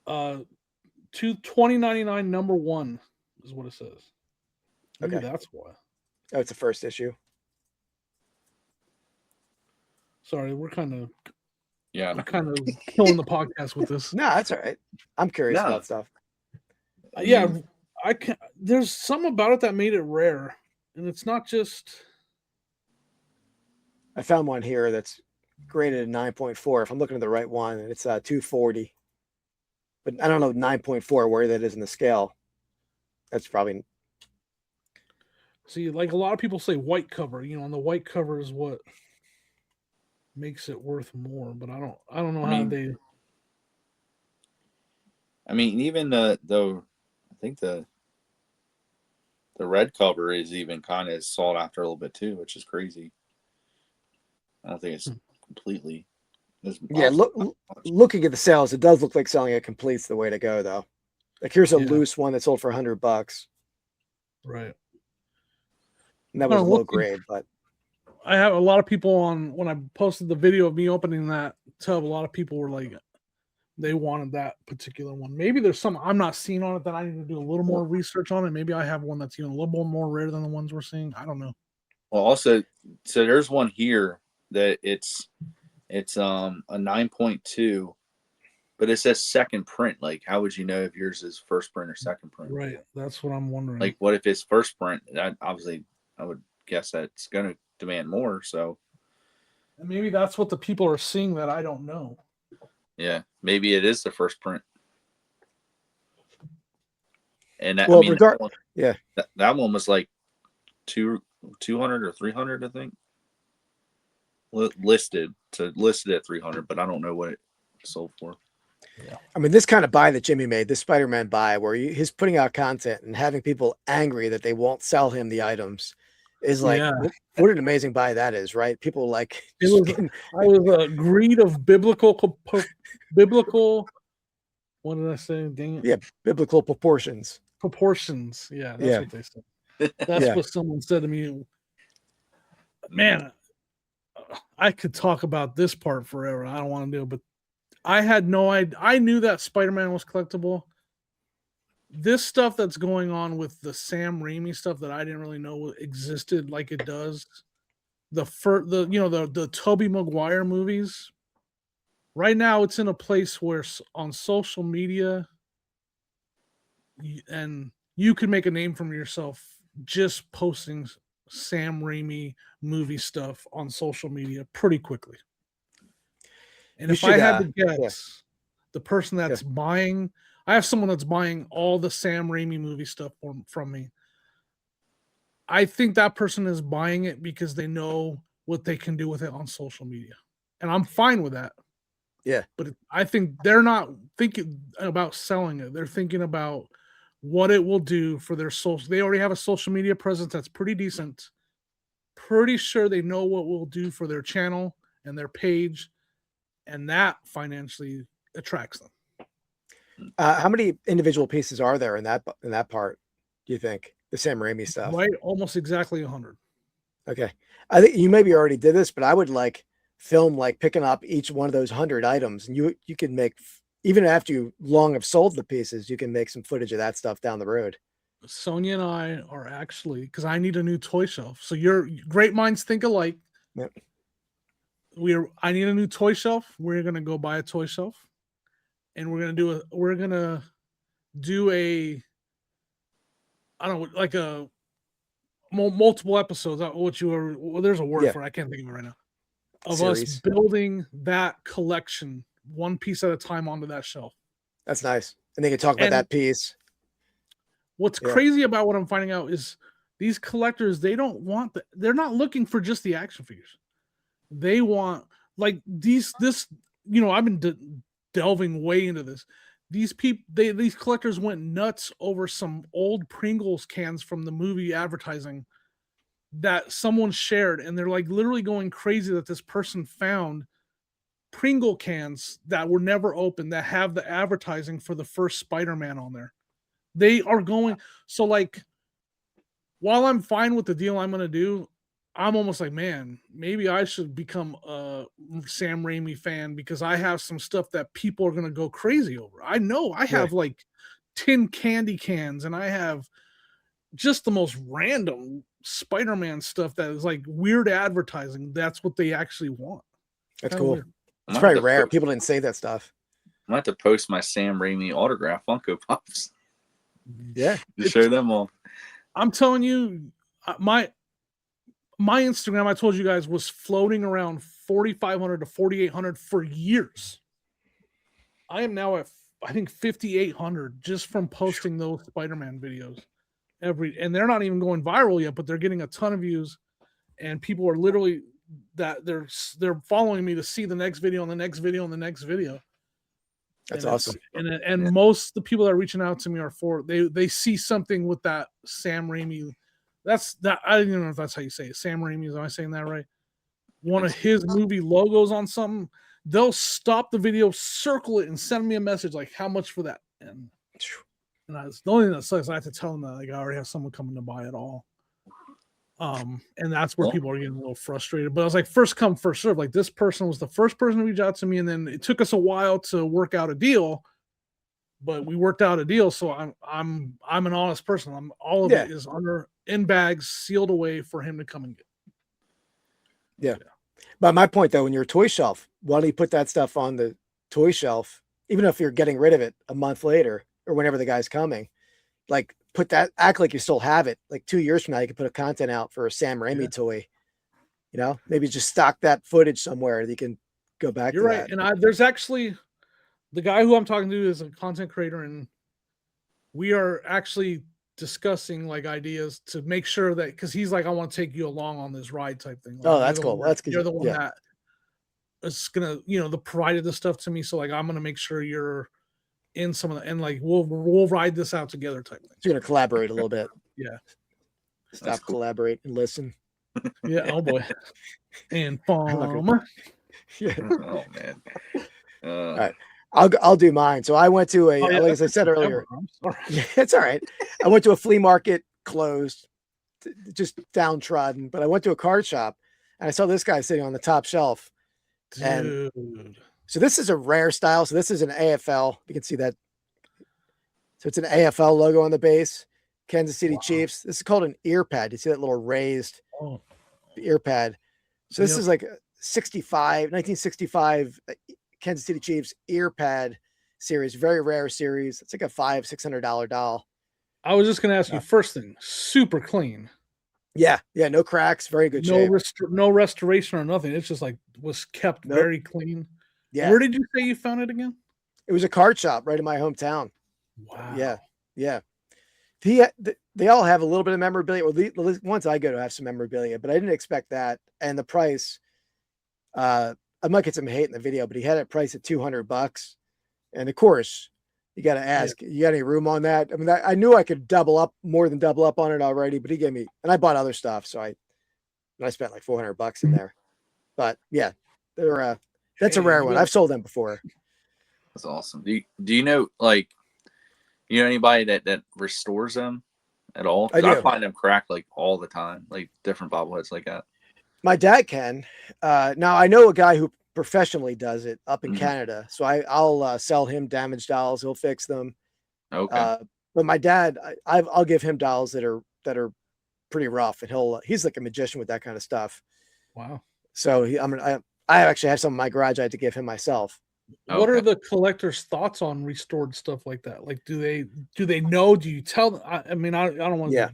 S3: 2099 number 1 is what it says. Maybe that's why.
S2: Oh, it's the first issue.
S3: Sorry, we're kind of killing the podcast with this.
S2: No, that's all right. I'm curious about stuff.
S3: Yeah, I can. There's something about it that made it rare, and it's not just.
S2: I found one here that's graded at 9.4. If I'm looking at the right one, and it's 240. But I don't know 9.4 where that is in the scale. That's probably.
S3: See, like a lot of people say, white cover. And the white cover is what makes it worth more. But I don't know how they.
S1: I mean, even though I think the The red cover is even kind of sought after a little bit too, which is crazy. I don't think it's completely.
S2: Yeah, looking at the sales, it does look like selling it complete's the way to go, though. Like here's a loose one that sold for $100,
S3: Right.
S2: and that was low grade. But
S3: I have a lot of people on when I posted the video of me opening that tub. A lot of people were like, they wanted that particular one. Maybe there's some I'm not seeing on it that I need to do a little more research on it. Maybe I have one that's even a little more rare than the ones we're seeing. I don't know.
S1: Well, also, so there's one here that it's a 9.2, but it says second print. Like, how would you know if yours is first print or second print?
S3: Right. That's what I'm wondering.
S1: Like, what if it's first print? Obviously, I would guess that it's going to demand more. So,
S3: and maybe that's what the people are seeing that I don't know.
S1: Yeah, maybe it is the first print. And that,
S2: well,
S1: that one was like 200 or 300, I think. Listed at 300, but I don't know what it sold for.
S2: Yeah. I mean, this kind of buy that Jimmy made, this Spider-Man buy, where he's putting out content and having people angry that they won't sell him the items, is like what an amazing buy that is, right? People like
S3: it was a greed of biblical. What did I say? Dang it.
S2: Yeah, biblical proportions.
S3: Proportions. Yeah, that's what they said. That's what someone said to me. Man, I could talk about this part forever. I don't want to do it, but I had no idea. I knew that Spider-Man was collectible. This stuff that's going on with the Sam Raimi stuff that I didn't really know existed like it does. The Tobey Maguire movies. Right now, it's in a place where on social media, and you can make a name for yourself just posting Sam Raimi movie stuff on social media pretty quickly. And if I had to guess, the person that's buying, I have someone that's buying all the Sam Raimi movie stuff from me. I think that person is buying it because they know what they can do with it on social media. And I'm fine with that.
S2: Yeah.
S3: But I think they're not thinking about selling it. They're thinking about what it will do for their social. They already have a social media presence that's pretty decent. Pretty sure they know what will do for their channel and their page. And that financially attracts them.
S2: How many individual pieces are there in that part? Do you think the Sam Raimi stuff?
S3: Right, almost exactly 100.
S2: Okay, I think you maybe already did this, but I would like film like picking up each one of those 100 items, and you can make, even after you long have sold the pieces, you can make some footage of that stuff down the road.
S3: Sonia and I are actually, because I need a new toy shelf. So your great minds think alike.
S2: Yep.
S3: I need a new toy shelf. We're gonna go buy a toy shelf, and we're gonna do a I don't know, like a multiple episodes. There's a word for it. I can't think of it right now. Of series. Us building that collection one piece at a time onto that shelf.
S2: That's nice, and they can talk about that piece.
S3: What's crazy about what I'm finding out is these collectors, they're not looking for just the action figures. They want like this, I've been delving way into this. These collectors went nuts over some old Pringles cans from the movie advertising that someone shared, and they're like literally going crazy that this person found Pringle cans that were never opened that have the advertising for the first Spider-Man on there. They are going so like while I'm fine with the deal I'm going to do, I'm almost like, man, maybe I should become a Sam Raimi fan because I have some stuff that people are going to go crazy over. I know I have like tin candy cans, and I have just the most random Spider-Man stuff that is like weird advertising. That's what they actually want.
S2: That's cool. Weird. It's probably rare. People didn't say that stuff.
S1: I might have to post my Sam Raimi autograph Funko Pops.
S2: Yeah.
S1: To show them all.
S3: I'm telling you, my Instagram, I told you guys, was floating around 4,500 to 4,800 for years. I am now at, I think, 5,800 just from posting those Spider-Man videos. And they're not even going viral yet, but they're getting a ton of views, and people are literally they're following me to see the next video and the next video and the next video.
S2: That's
S3: And
S2: awesome.
S3: And most of the people that are reaching out to me are for they see something with that Sam Raimi. That's that I don't even know if that's how you say it. Sam Raimi, am I saying that right? One of his movie logos on something. They'll stop the video, circle it, and send me a message like, "How much for that?" And the only thing that sucks, I have to tell them that like I already have someone coming to buy it all. And that's where people are getting a little frustrated. But I was like, first come, first serve. Like this person was the first person to reach out to me, and then it took us a while to work out a deal, but we worked out a deal. So I'm an honest person. All of it is in bags, sealed away for him to come and get.
S2: Yeah. But my point though, when you're a toy shelf, why don't you put that stuff on the toy shelf, even if you're getting rid of it a month later or whenever the guy's coming, like act like you still have it. Like 2 years from now, you can put a content out for a Sam Raimi toy, maybe just stock that footage somewhere that you can go back to
S3: right.
S2: that.
S3: And there's actually the guy who I'm talking to is a content creator, and we are actually discussing like ideas to make sure that, because he's like, I want to take you along on this ride type thing. Like,
S2: That's cool. That's good.
S3: You're the one that is gonna, provided this stuff to me. So like, I'm gonna make sure you're in some of the, and like we'll ride this out together type thing.
S2: So you're gonna collaborate a little bit.
S3: Yeah.
S2: Stop, collaborate, and listen.
S3: Yeah. Oh boy. And farm.
S2: Yeah.
S1: Oh man.
S2: All right. I'll do mine. So I went to like as I said earlier. It's all right. I went to a flea market, closed, just downtrodden. But I went to a card shop and I saw this guy sitting on the top shelf.
S3: Dude.
S2: And so this is a rare style. So this is an AFL. You can see that. So it's an AFL logo on the base. Kansas City Chiefs. This is called an ear pad. You see that little raised ear pad. So this is like 1965 Kansas City Chiefs ear pad series. Very rare series. It's like a $500-$600 doll.
S3: I was just going to ask you, first thing, super clean.
S2: Yeah. No cracks. Very good shape.
S3: No restoration or nothing. It's just like was kept very clean.
S2: Yeah.
S3: Where did you say you found it again?
S2: It was a card shop right in my hometown.
S3: Wow.
S2: Yeah. They all have a little bit of memorabilia. Well, the ones I go to have some memorabilia, but I didn't expect that. And the price, I might get some hate in the video, but he had it priced at $200. And of course, you got to ask, you got any room on that? I mean, I knew I could more than double up on it already, but he gave me, and I bought other stuff. So I spent like $400 in there. But yeah, that's a rare one. I've sold them before.
S1: That's awesome. Do you know, like, anybody that restores them at all? I find them cracked like all the time, like different bobbleheads like that.
S2: My dad can. Now I know a guy who professionally does it up in Canada, so I'll sell him damaged dolls. He'll fix them.
S1: Okay.
S2: But my dad, I'll give him dolls that are pretty rough, and he's like a magician with that kind of stuff.
S3: Wow.
S2: So I actually have some in my garage I had to give him myself.
S3: What are the collectors' thoughts on restored stuff like that? Like, do they know? Do you tell them? I mean, I don't want to.
S2: Yeah,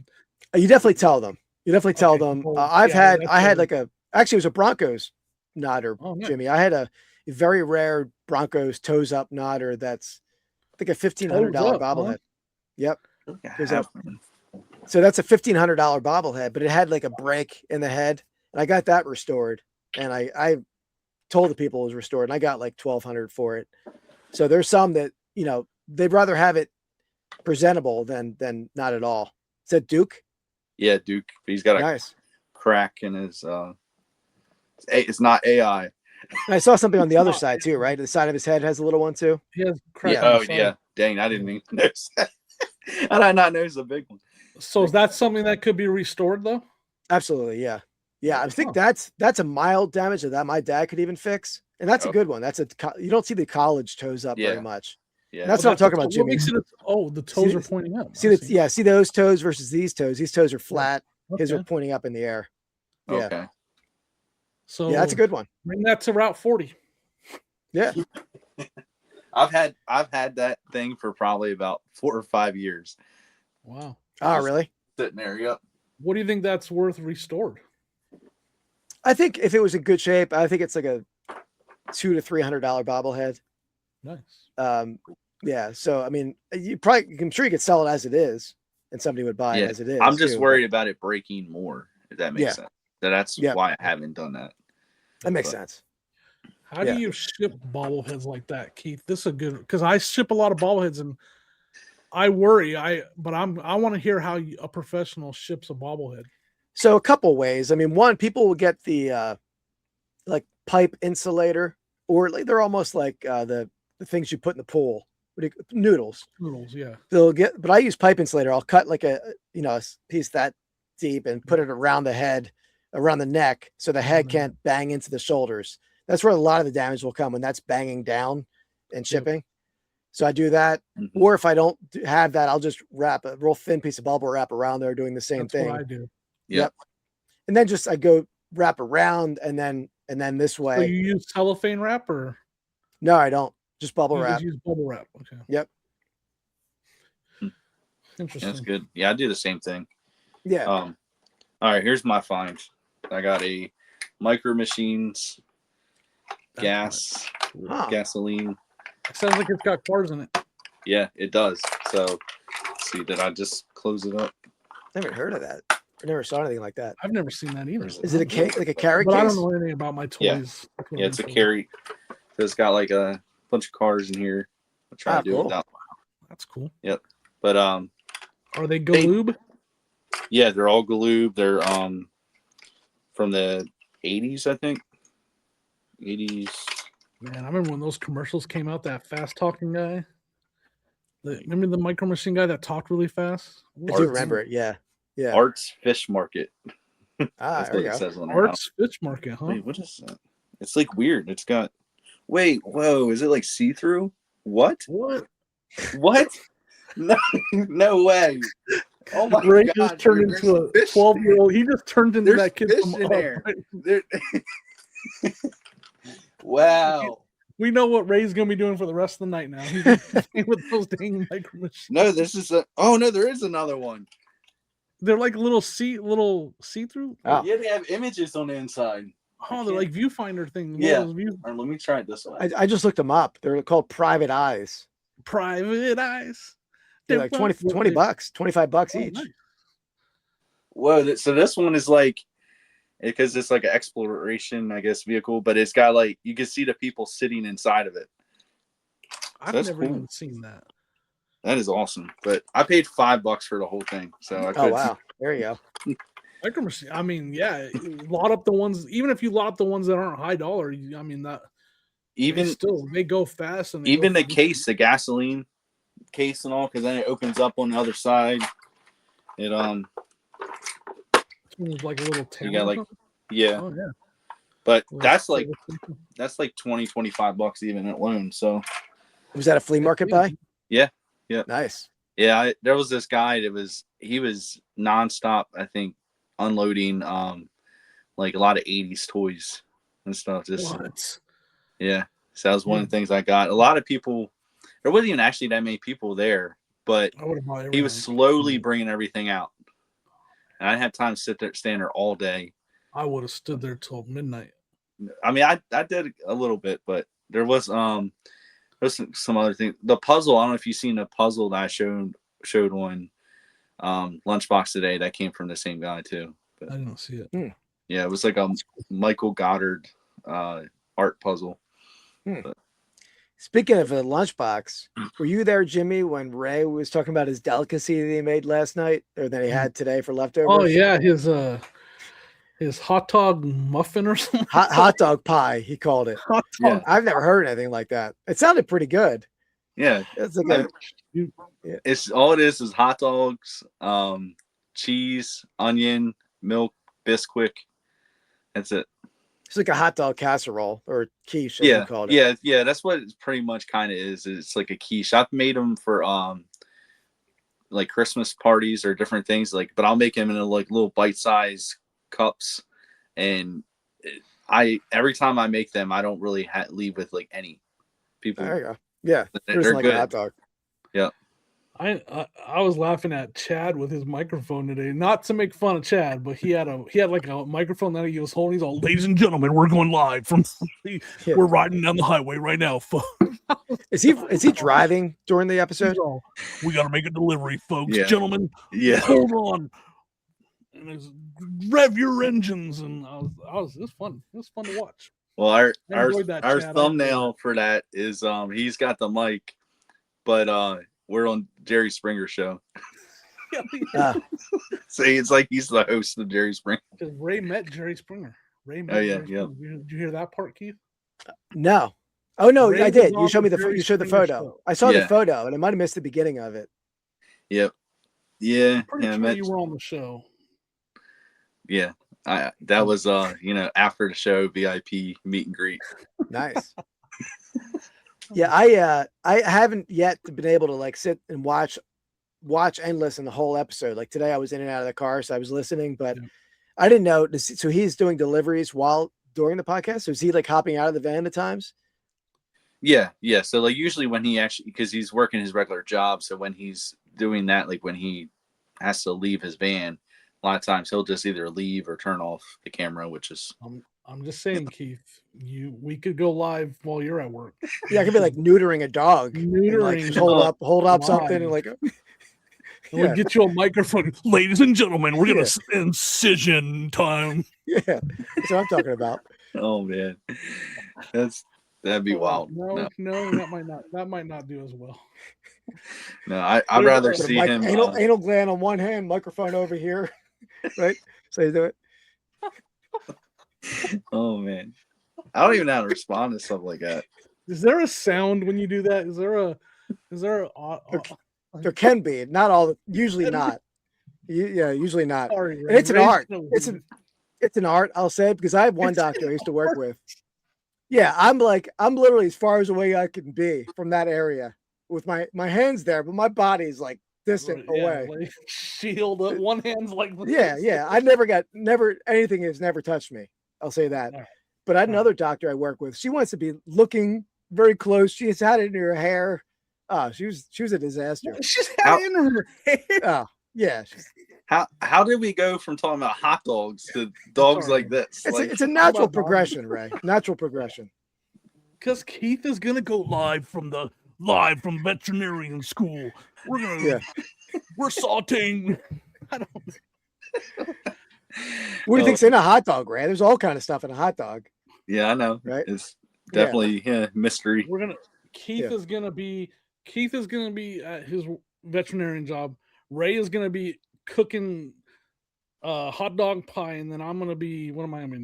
S2: you definitely tell them. Tell them. I had it was a Broncos nodder, Jimmy. I had a very rare Broncos toes up nodder. That's I think a $1,500 bobblehead. Huh? Yep. So that's a $1,500 bobblehead, but it had like a break in the head, and I got that restored, and I told the people it was restored, and I got like $1,200 for it. So there's some that they'd rather have it presentable than not at all. Is that Duke?
S1: Yeah, Duke. He's got a crack in his. It's not AI.
S2: I saw something on the other side too, right? The side of his head has a little one too.
S3: He has crack.
S1: Yeah. Oh yeah. Dang, I didn't even notice that. I did not notice a big one.
S3: So is that something that could be restored though?
S2: Absolutely, yeah. Yeah, I think that's a mild damage that my dad could even fix, and that's a good one. You don't see the college toes up very much. Yeah, and that's what I'm talking about, Jimmy.
S3: The toes are pointing up.
S2: See those toes versus these toes. These toes are flat. His are pointing up in the air. Yeah.
S1: Okay.
S3: So
S2: yeah, that's a good one.
S3: Bring that to Route 40.
S2: Yeah.
S1: I've had that thing for probably about 4 or 5 years.
S3: Wow.
S2: Oh, really?
S1: Sitting there, yep.
S3: What do you think that's worth restored?
S2: I think if it was in good shape, I think it's like a $200 to $300 bobblehead.
S3: Nice.
S2: Yeah. So I mean, I'm sure you could sell it as it is, and somebody would buy it as it is.
S1: I'm just worried about it breaking more. If that makes sense. That's why I haven't done that.
S2: That makes sense.
S3: How do you ship bobbleheads like that, Keith? This is a good because I ship a lot of bobbleheads and I worry. I want to hear how a professional ships a bobblehead.
S2: So a couple ways. I mean, one, people will get the like pipe insulator, or like they're almost like the things you put in the pool. Noodles.
S3: Noodles, yeah.
S2: They'll get, but I use pipe insulator. I'll cut like a piece that deep and put it around the head, around the neck, so the head can't bang into the shoulders. That's where a lot of the damage will come, when that's banging down and shipping. So I do that. Or if I don't have that, I'll just wrap a real thin piece of bubble wrap around there, doing the same thing.
S3: What I do.
S2: Yep. And then I go wrap around, and then this way.
S3: So you use cellophane wrap or?
S2: No, I don't. Just bubble wrap.
S3: Use bubble wrap. Okay.
S2: Yep.
S3: Interesting.
S1: That's good. Yeah, I do the same thing.
S2: Yeah.
S1: All right, here's my find. I got a Micro Machines gasoline.
S3: It sounds like it's got cars in it.
S1: Yeah, it does. So, let's see, did I just close it up?
S2: Never heard of that. I never saw anything like that.
S3: I've never seen that either.
S2: Is it a case, like a carry
S3: but
S2: case?
S3: I don't know anything about my toys.
S1: Yeah, it's a carry. So it's got like a bunch of cars in here. I'll try to do it without.
S3: That's cool.
S1: Yep. But
S3: are they Galoob?
S1: Yeah, they're all Galoob. They're from the 80s, I think. 80s.
S3: Man, I remember when those commercials came out, that fast talking guy. Remember the Micro Machine guy that talked really fast?
S2: I do remember it, yeah. Yeah.
S1: Arts Fish Market.
S2: That's what it
S1: says on
S3: Arts Fish Market, huh?
S1: Wait, what is that? It's like weird. It's got whoa, is it like see-through? What? What? No way. Oh my
S3: Ray
S1: god.
S3: Just turned into a 12-year-old. He just turned into that kid
S1: fish
S3: from
S1: in there. Wow.
S3: We know what Ray's gonna be doing for the rest of the night now. He's gonna be with those dang Micro Machines.
S1: No, this is there is another one.
S3: They're like little see-through.
S2: Oh.
S1: Yeah, they have images on the inside.
S3: Oh, they're like viewfinder things.
S1: Yeah. All right, let me try it this way.
S2: I just looked them up. They're called Private Eyes.
S3: Private Eyes.
S2: They're like $20, $25 each.
S3: Nice.
S1: Whoa, so this one is like, because it's like an exploration, I guess, vehicle, but it's got like, you can see the people sitting inside of it.
S3: I've never even seen that.
S1: That is awesome. But I paid $5 for the whole thing. So I could.
S2: Oh, wow. There you go.
S3: Micro Machine. I mean, yeah, lot up the ones, even if you lot up the ones that aren't high dollar, I mean, that
S1: even
S3: they go fast. And
S1: even the case, the gasoline case and all, because then it opens up on the other side. It
S3: like a little town.
S1: You got like, yeah.
S3: Oh, yeah.
S1: But that's like $20, $25 even alone. So
S2: was that a flea market buy?
S1: Yeah. Yeah.
S2: Nice.
S1: Yeah, there was this guy he was nonstop, I think, unloading like a lot of 80s toys and stuff. Yeah. So that was one of the things I got. A lot of people, there wasn't even actually that many people there, but he was slowly bringing everything out. And I didn't have time to stand there all day.
S3: I would have stood there till midnight.
S1: I mean, I did a little bit, but there was some other thing. The puzzle, I don't know if you've seen the puzzle that I showed on Lunchbox today. That came from the same guy too. But,
S3: I didn't see it.
S1: Yeah, it was like a Michael Goddard art puzzle. But,
S2: speaking of a Lunchbox, were you there, Jimmy, when Ray was talking about his delicacy that he made last night, or that he had today for leftovers?
S3: Oh yeah, his hot dog muffin or something.
S2: Hot dog pie, he called it.
S1: Yeah.
S2: I've never heard anything like that. It sounded pretty good.
S1: Yeah,
S2: it's like
S1: it's all it is hot dogs, cheese, onion, milk, Bisquick. That's it.
S2: It's like a hot dog casserole or quiche, as you called
S1: it. Yeah. That's what it pretty much kind of is. It's like a quiche. I've made them for like Christmas parties or different things. But I'll make them in like little bite-sized cups, and every time I make them, I don't really leave with like any people.
S2: There you go. Yeah,
S1: they're
S2: like
S1: good.
S2: A hot dog.
S1: Yeah.
S3: I was laughing at Chad with his microphone today. Not to make fun of Chad, but he had like a microphone that he was holding. He's all, "Ladies and gentlemen, we're going live from. We're riding down the highway right now."
S2: Is he driving during the episode?
S3: All, we got to make a delivery, folks, gentlemen.
S1: Yeah,
S3: hold on. And there's rev your engines, and it was fun. It was fun to watch.
S1: Well,
S3: I enjoyed that
S1: our
S3: chat.
S1: thumbnail for that is he's got the mic, but we're on Jerry Springer show. So it's like he's the host of Jerry Springer.
S3: Because Ray met Jerry Springer. Ray met
S1: Oh yeah,
S3: Jerry
S1: yeah.
S3: Springer. Did you hear that part, Keith?
S2: No. Oh no,
S3: Ray
S2: I
S3: was
S2: did. You
S3: on
S2: showed me
S3: the
S2: the
S3: Jerry
S2: you showed the
S3: Springer
S2: photo.
S3: show.
S2: I saw the
S1: Yeah.
S2: photo, and I might have missed the beginning of it.
S1: Yep. Yeah.
S3: Pretty
S1: Yeah.
S3: sure you were on the show.
S1: Yeah. That was after the show VIP meet and greet.
S2: Nice. Yeah, I haven't yet been able to like sit and watch and listen the whole episode. Like today, I was in and out of the car, so I was listening, but I didn't know. So he's doing deliveries during the podcast. So is he like hopping out of the van at times?
S1: Yeah. So like usually when he actually, because he's working his regular job, so when he's doing that, like when he has to leave his van, a lot of times he'll just either leave or turn off the camera, which is.
S3: I'm just saying, Keith. We could go live while you're at work.
S2: Yeah, I could be like neutering a dog.
S3: Neutering.
S2: Like, just hold up
S3: live.
S2: something and like.
S3: And we'll get you a microphone, ladies and gentlemen. We're gonna incision time.
S2: Yeah, that's what I'm talking about.
S1: Oh man, that'd be wild.
S3: No, that might not do as well.
S1: No, I'd rather see him
S2: anal gland on one hand, microphone over here, right? So you do it.
S1: Oh man, I don't even know how to respond to stuff like that.
S3: Is there a sound when you do that? Is there a
S2: there can be, not all, usually not. Yeah, usually not.
S3: Sorry,
S2: and it's an art. It's an art, I'll say, because I have one doctor I used to work with. Yeah, I'm literally as far as away I can be from that area with my hands there, but my body's like distant away.
S3: Like shield up. One hand's like this.
S2: Yeah. I anything has never touched me. I'll say that. Right. But I had another doctor I work with. She wants to be looking very close. She's had it in her hair. Oh, she was a disaster.
S3: She's had it in her hair.
S2: Oh, yeah.
S1: How did we go from talking about hot dogs to dogs like this?
S2: It's a natural progression, Ray. Natural progression.
S3: Because Keith is gonna go live from veterinarian school. We're sauteing. I don't know.
S2: What do you think's in a hot dog, Ray? There's all kind of stuff in a hot dog.
S1: Yeah, I know.
S2: Right?
S1: It's definitely mystery.
S3: Keith is gonna be at his veterinarian job. Ray is gonna be cooking hot dog pie, and then I'm gonna be. What am I gonna be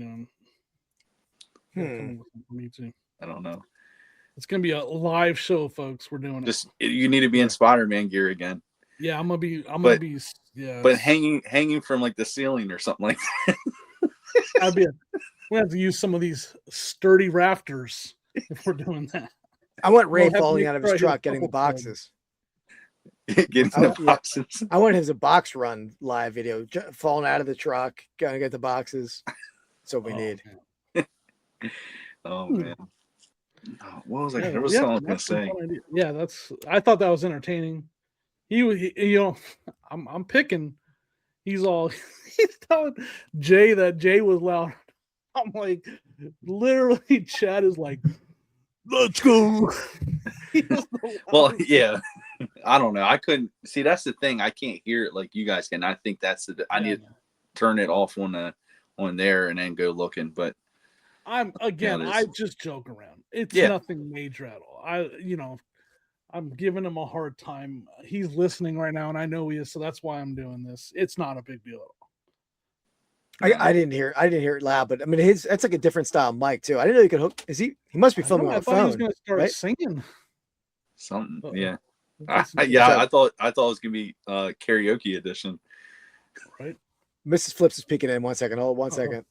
S3: doing? Me too.
S1: I don't know.
S3: It's gonna be a live show, folks. We're doing
S1: you need to be in Spider-Man gear again.
S3: Yeah, I'm gonna be. Yeah,
S1: but hanging from like the ceiling or something like
S3: that. We have to use some of these sturdy rafters if we're doing that.
S2: I want Ray falling out of his truck, getting the boxes.
S1: Boxes.
S2: I want his box run live video, falling out of the truck, gonna get the boxes. That's what we need.
S1: Oh man. What was I? There was something I was gonna say.
S3: Yeah, I thought that was entertaining. I'm picking. He's telling Jay that Jay was loud. I'm like, literally, Chad is like, let's go.
S1: Well, yeah. I don't know. I couldn't see. That's the thing. I can't hear it like you guys can. I think I need to turn it off on there and then go looking. But
S3: I just joke around. It's nothing major at all. I'm giving him a hard time. He's listening right now, and I know he is, so that's why I'm doing this. It's not a big deal at all.
S2: I didn't hear it loud, but I mean, that's like a different style mic too. I didn't know he could hook. He must be filming on a phone. He was
S3: going to start singing
S1: something. Yeah, I thought it was gonna be karaoke edition.
S3: Right.
S2: Mrs. Flips is peeking in. 1 second. Hold 1 second.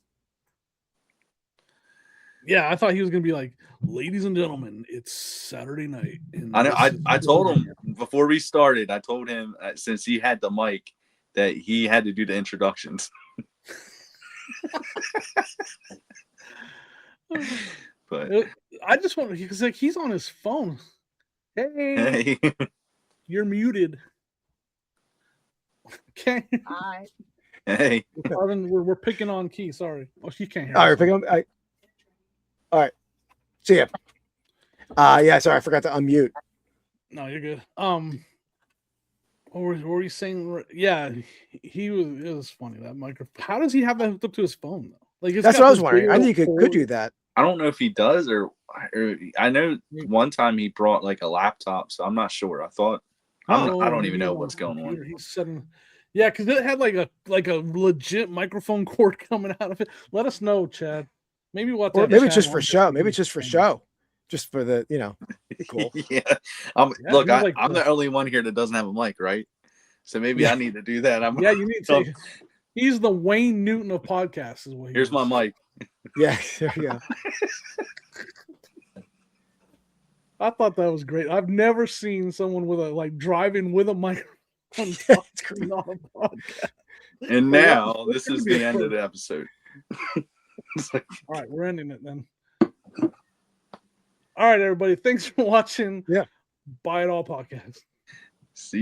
S3: Yeah, I thought he was gonna be like, ladies and gentlemen, it's Saturday night.
S1: I know. I told him before we started. I told him since he had the mic that he had to do the introductions. But
S3: I just want because like he's on his phone. Hey, you're muted. Okay.
S2: Hi.
S1: Hey.
S3: We're picking on Key. Sorry. Oh, she can't hear.
S2: All right, picking on. All right. See ya. Yeah, sorry, I forgot to unmute.
S3: No, you're good. What were you saying? Yeah, it was funny, that microphone. How does he have that hooked up to his phone though? Like
S2: that's what I was wondering. I think you could do that.
S1: I don't know if he does or I know one time he brought like a laptop, so I'm not sure. I thought I don't
S3: maybe
S1: even
S3: he's
S1: know
S3: on
S1: what's
S3: the
S1: going
S3: computer.
S1: on.
S3: He's setting. Yeah, because it had like a legit microphone cord coming out of it. Let us know, Chad. Maybe we'll have to
S2: Or
S3: have
S2: maybe it's
S3: Chad
S2: just for
S3: on
S2: show.
S3: here.
S2: Maybe it's just for show. Just for the, be cool.
S1: Yeah.
S3: Yeah,
S1: Look,
S3: he's like
S1: I'm the only one here that doesn't have a mic, right? So maybe
S2: Yeah.
S1: I need to do that.
S3: Yeah, you need to take. He's the Wayne Newton of podcasts, is what he
S1: Here's
S3: is.
S1: my mic.
S2: Yeah, there you go.
S3: I thought that was great. I've never seen someone with a driving with a microphone
S2: Yeah,
S3: talking on a podcast.
S1: And
S3: Well,
S1: now
S3: that's
S1: this
S3: gonna
S1: is
S3: be
S1: the
S3: a
S1: end of
S3: first.
S1: the episode.
S3: All right, we're ending it then. All right, everybody. Thanks for watching.
S2: Yeah.
S3: Buy It All podcast.
S1: See